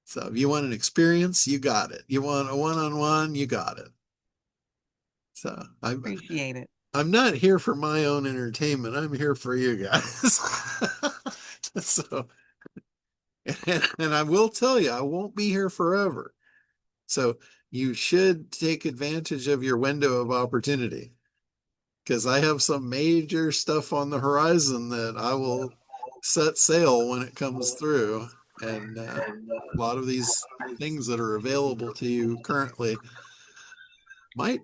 So if you want an experience, you got it. You want a one-on-one, you got it. So Appreciate it. I'm not here for my own entertainment. I'm here for you guys. So, and I will tell you, I won't be here forever. So you should take advantage of your window of opportunity, because I have some major stuff on the horizon that I will set sail when it comes through. And a lot of these things that are available to you currently might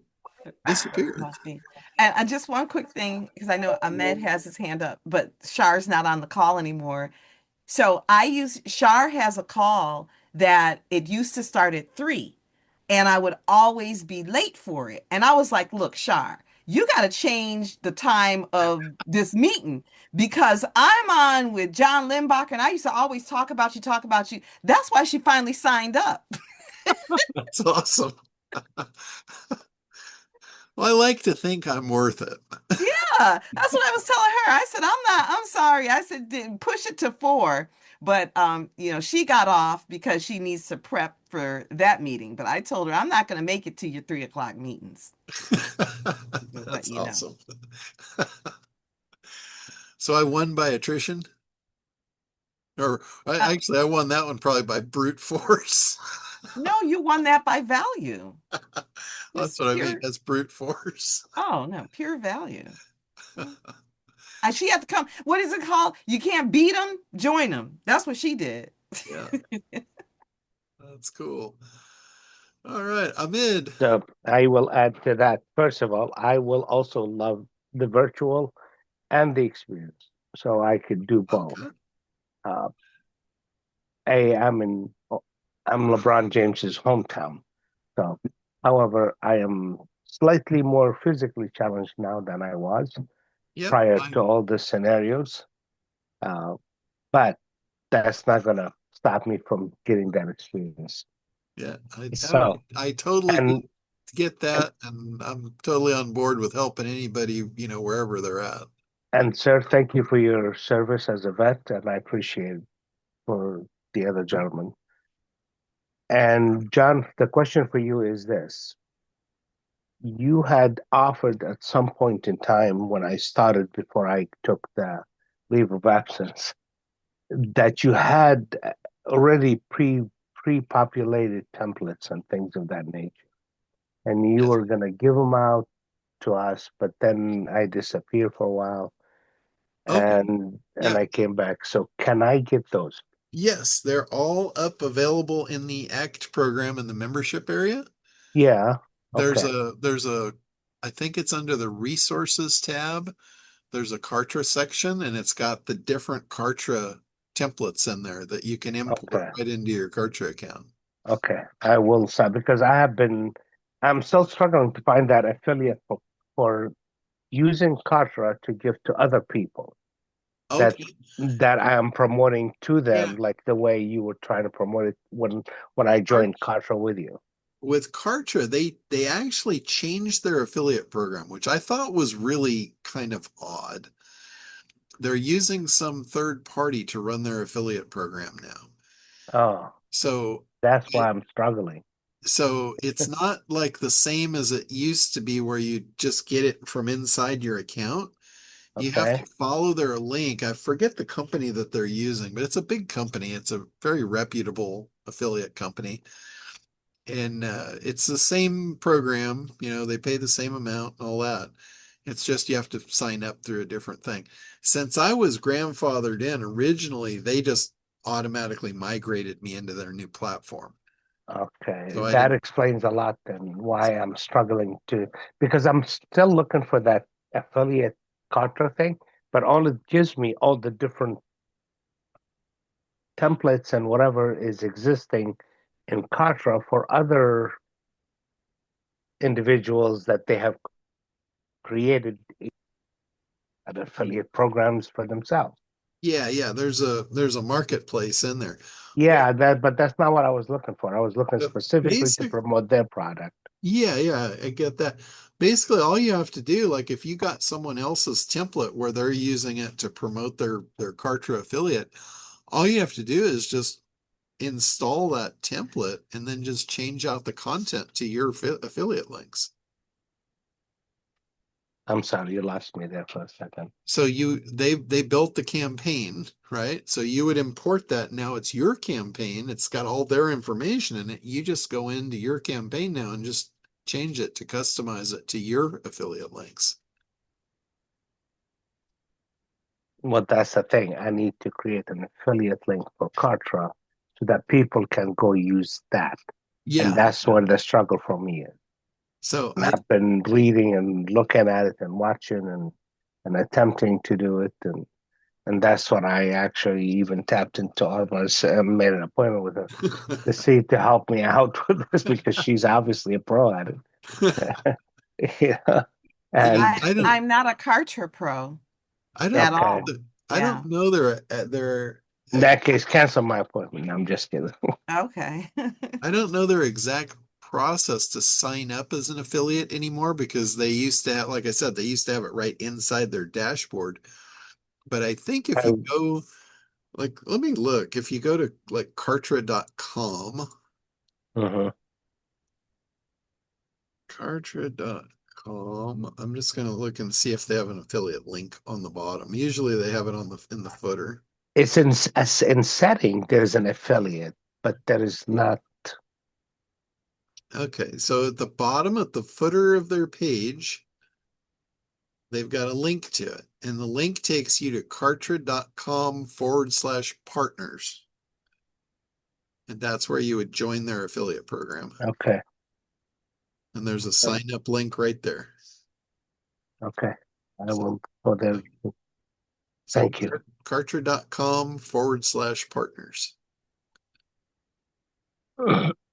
disappear. Must be. And just one quick thing, because I know Ahmed has his hand up, but Shar's not on the call anymore. So Shar has a call that it used to start at 3, and I would always be late for it. And I was like, look, Shar, you got to change the time of this meeting because I'm on with John Limbach, and I used to always talk about you, talk about you. That's why she finally signed up. That's awesome. Well, I like to think I'm worth it. Yeah, that's what I was telling her. I said, I'm sorry. I said, push it to 4. But she got off because she needs to prep for that meeting. But I told her I'm not gonna make it to your 3 o'clock meetings. Let That's you know. awesome. So I won by attrition. Or Uh, I won that one probably by brute force. no, you won that by value. That's Just what I mean. pure. That's brute force. Oh no, pure value. She had to come. What is it called? You can't beat them, join them. That's what she did. Yeah, that's cool. All right, Amid. So I will add to that. First of all, I will also love the virtual and the experience, so I could do both. Okay. Uh, I'm LeBron James's hometown, so however, I am slightly more physically challenged now than I was Yep. prior to all the scenarios. Uh, but that's not gonna stop me from getting that experience. Yeah, So I totally and get and, that, and I'm totally on board with helping anybody, wherever they're at. and sir, thank you for your service as a vet, and I appreciate it for the other gentleman. And John, the question for you is this. You had offered at some point in time when I started before I took the leave of absence that you had already pre-populated templates and things of that nature. And you Yes. were going to give them out to us, but then I disappeared for a while Okay. and Yeah. I came back. So can I get those? Yes, they're all up available in the ACT program in the membership area. Yeah. There's Okay. I think it's under the resources tab. There's a Kartra section, and it's got the different Kartra templates in there that you can import Okay. right into your Kartra account. Okay. I will start because I'm still struggling to find that affiliate for using Kartra to give to other people that Okay. that I am promoting to Yeah. them, like the way you were trying to promote it when I joined Kartra with you. With Kartra, they actually changed their affiliate program, which I thought was really kind of odd. They're using some third party to run their affiliate program now. Oh, So that's why it, I'm struggling. so it's not like the same as it used to be where you just get it from inside your account. You have to Okay. follow their link. I forget the company that they're using, but it's a big company. It's a very reputable affiliate company. And it's the same program, they pay the same amount and all that. It's just you have to sign up through a different thing. Since I was grandfathered in originally, they just automatically migrated me into their new platform. Okay. So I That didn't. explains a lot then why I'm struggling because I'm still looking for that affiliate Kartra thing, but all it gives me all the different templates and whatever is existing in Kartra for other individuals that they have created affiliate programs for themselves. Yeah, there's a marketplace in there. Well, Yeah, but that's not what I was looking for. I was looking the specifically to basic promote their product. Yeah, I get that. Basically, all you have to do, like if you got someone else's template where they're using it to promote their Kartra affiliate, all you have to do is just install that template and then just change out the content to your affiliate links. I'm sorry, you lost me there for a second. So they built the campaign, right? So you would import that. Now it's your campaign. It's got all their information in it. You just go into your campaign now and just change it to customize it to your affiliate links. Well, that's the thing. I need to create an affiliate link for Kartra so that people can go use that. And Yeah. that's where the struggle for me is. So And I've been reading and looking at it and watching and attempting to do it. And that's what I actually even tapped into Arma's and made an appointment with her to see to help me out with this because she's obviously a pro at it. Yeah. yeah, And I'm not a Kartra pro I at don't okay. all. I Yeah. don't know their In that case, cancel my appointment. I'm just kidding. Okay. I don't know their exact process to sign up as an affiliate anymore because they used to have, like I said, they used to have it right inside their dashboard. But I think if I, you go, like, let me look, if you go to like Kartra.com, mhm. Kartra.com, I'm just gonna look and see if they have an affiliate link on the bottom. Usually they have it in the footer. It's in setting, there's an affiliate, but there is not. Okay, so at the bottom, at the footer of their page, they've got a link to it. And the link takes you to kartra.com/partners. And that's where you would join their affiliate program. Okay. And there's a sign up link right there. Okay. I So- will go there. So Thank you. kartra.com/partners.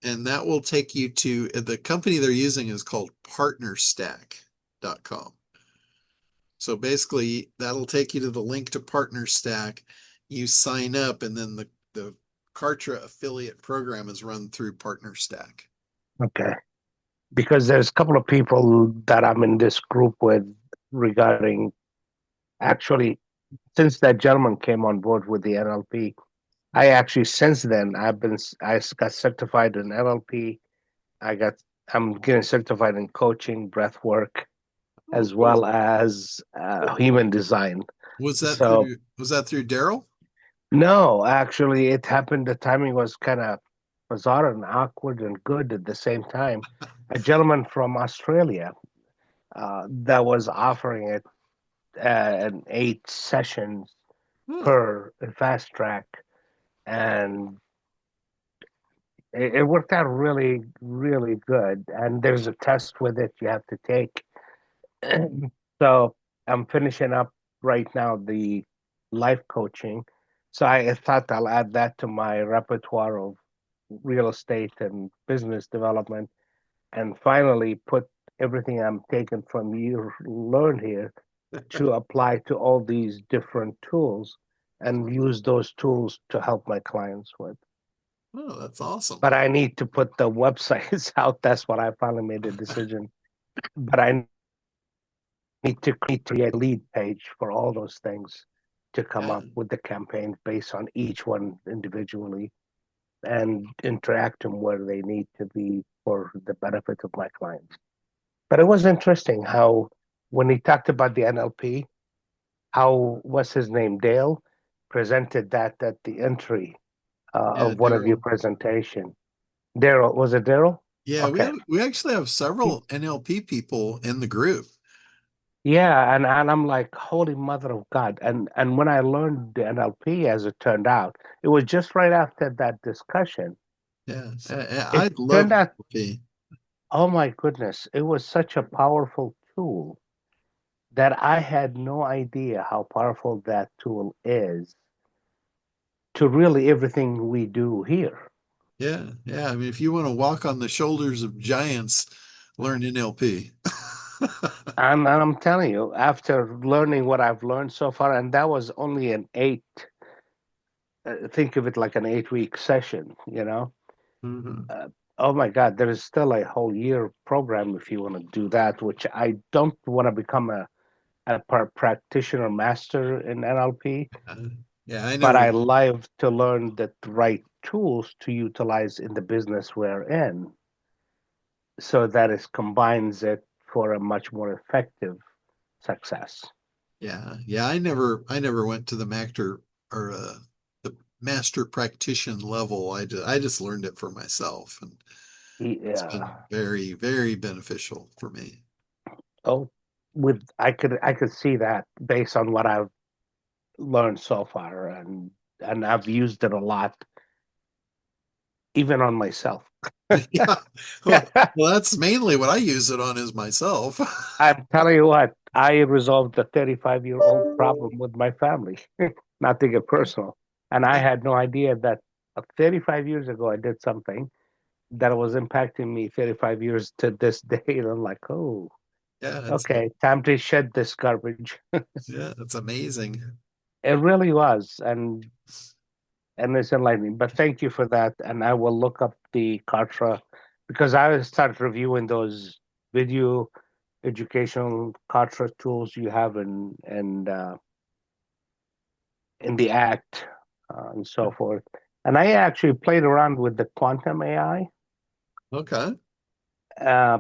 And that will take you to the company they're using is called partnerstack.com. So basically, that'll take you to the link to PartnerStack. You sign up, and then the Kartra affiliate program is run through PartnerStack. Okay. Because there's a couple of people that I'm in this group with regarding actually, since that gentleman came on board with the NLP, I actually since then I got certified in NLP. I'm getting certified in coaching, breath work, as well as human design. Was that So through Daryl? no, actually, it happened. The timing was kind of bizarre and awkward and good at the same time. A gentleman from Australia that was offering it an 8 sessions per fast track, and it worked out really, really good. And there's a test with it you have to take. So I'm finishing up right now the life coaching. So I thought I'll add that to my repertoire of real estate and business development, and finally put everything I'm taking from you learned here to apply to all these different tools and use those tools to help my clients with. Oh, that's awesome. But I need to put the websites out. That's what I finally made a decision. But I need to create a lead page for all those things to come up with the campaign based on each one individually and interact them where they need to be for the benefit of my clients. But it was interesting how when he talked about the NLP, how what's his name, Dale, presented that at the entry of one of your Daryl. presentation. Daryl, was it Daryl? Yeah, Okay. we actually have several NLP people in the group. Yeah, and I'm like, holy mother of God. And when I learned the NLP, as it turned out, it was just right after that discussion. Yeah, It I love turned out, NLP. oh my goodness, it was such a powerful tool that I had no idea how powerful that tool is to really everything we do here. Yeah, yeah. I mean, if you want to walk on the shoulders of giants, learn NLP. And I'm telling you, after learning what I've learned so far, and that was only think of it like an 8 week session, you know? Mhm. Oh my God, there is still a whole year program if you want to do that, which I don't want to become a practitioner master in NLP, Yeah, I but never. I love to learn the right tools to utilize in the business we're in so that it combines it for a much more effective success. Yeah, yeah. I never went to the the master practitioner level. I just learned it for myself, and it's been Yeah. very, very beneficial for me. Oh, I could see that based on what I've learned so far, and I've used it a lot, even on myself. Yeah. Well, that's mainly what I use it on is myself. I'm telling you what, I resolved a 35-year-old problem with my family, not to get personal. And I had no idea that 35 years ago I did something that was impacting me 35 years to this day. And I'm like, oh, Yeah, okay, time to shed this garbage. yeah, that's amazing. It really was. And it's enlightening. But thank you for that. And I will look up the Kartra because I started reviewing those video educational Kartra tools you have in the Act and so forth. And I actually played around with the quantum AI, Okay. uh,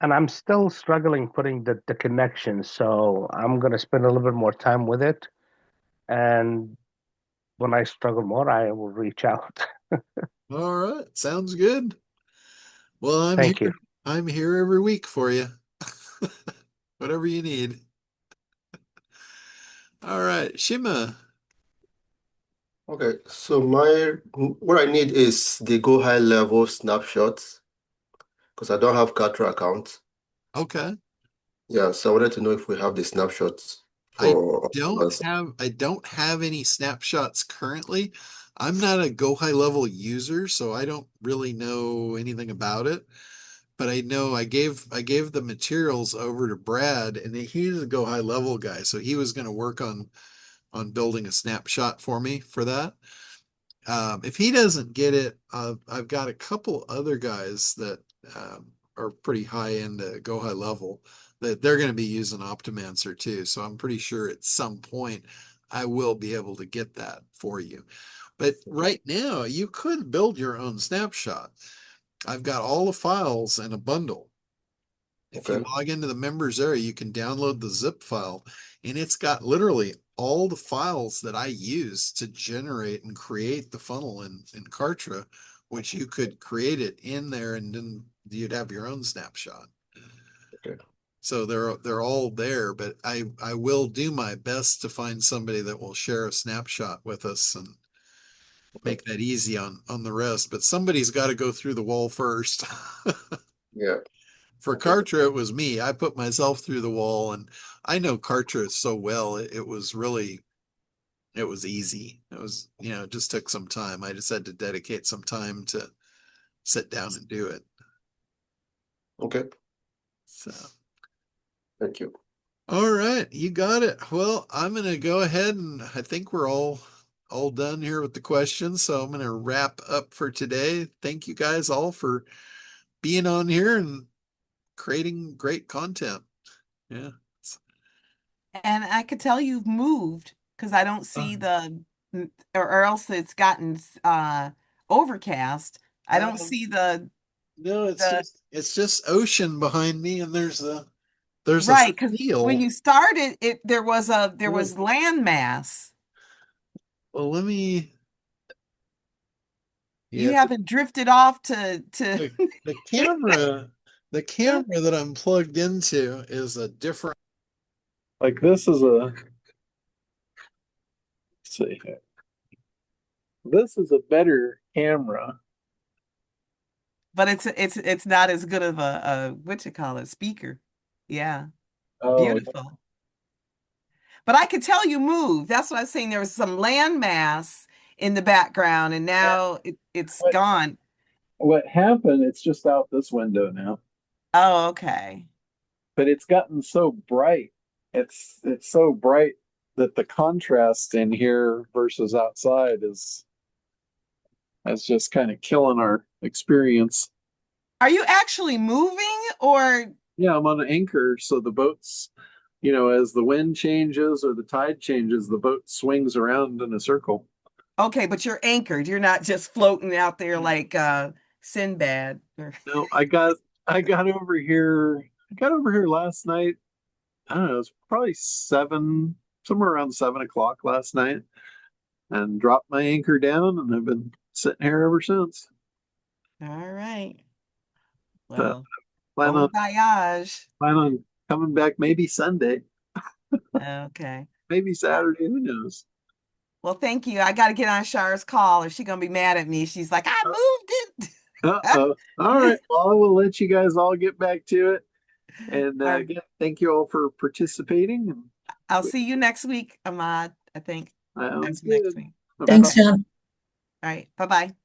and I'm still struggling putting the connections. So I'm going to spend a little bit more time with it and when I struggle more, I will reach out. All right, sounds good. Well, Thank you. I'm here every week for you. Whatever you need. All right, Shima. Okay, so what I need is the go high level snapshots because I don't have Kartra account. Okay. Yeah, so I wanted to know if we have the snapshots I for I don't have any snapshots currently. I'm not a go high level user, so I don't really know anything about it. But I know I gave the materials over to Brad, and he's a go high level guy, so he was going to work on building a snapshot for me for that. If he doesn't get it, I've got a couple other guys that are pretty high end, go high level, that they're going to be using Optimancer too. So I'm pretty sure at some point I will be able to get that for you. But right now, you could build your own snapshot. I've got all the files in a bundle. If you Okay. log into the members area, you can download the zip file, and it's got literally all the files that I use to generate and create the funnel in Kartra, which you could create it in there, and then you'd have your own snapshot. Okay. So they're all there, but I will do my best to find somebody that will share a snapshot with us and make that easy on the rest. But somebody's got to go through the wall first. Yeah. For Kartra, it was me. I put myself through the wall, and I know Kartra so well. It was really, it was easy. It was, it just took some time. I just had to dedicate some time to sit down and do it. Okay. So, Thank you. all right, you got it. Well, I'm gonna go ahead, and I think we're all done here with the questions. So I'm gonna wrap up for today. Thank you guys all for being on here and creating great content. Yeah. And I could tell you've moved because I don't see or else it's gotten overcast. I don't see No, the it's just ocean behind me, and there's a right, because when field. you started it, there was landmass. Well, let me. You Yeah, haven't drifted off to the camera, the camera that I'm plugged into is a different. Like this is let's see here. This is a better camera. but it's not as good of a what you call it, speaker. Yeah. Oh, Beautiful. But I could tell you moved. That's what I was saying. There was some landmass in the background, and now it's what gone. what happened? It's just out this window now. Oh, okay. But it's gotten so bright. It's so bright that the contrast in here versus outside is just kind of killing our experience. Are you actually moving or? Yeah, I'm on an anchor, so the boat's, as the wind changes or the tide changes, the boat swings around in a circle. Okay, but you're anchored. You're not just floating out there like Sinbad. No, I got over here. I got over here last night. I don't know, it was probably somewhere around 7 o'clock last night, and dropped my anchor down, and I've been sitting here ever since. All right. So Well, plan bon on voyage. plan on coming back maybe Sunday, Okay. maybe Saturday. Who knows? Well, thank you. I got to get on Char's call or she's going to be mad at me. She's like, I moved it. Uh-oh. All right. Well, I will let you guys all get back to it. And again, thank you all for participating. I'll see you next week, Ahmad, I think. Sounds Next good. week. Thanks, John. All right. Bye-bye.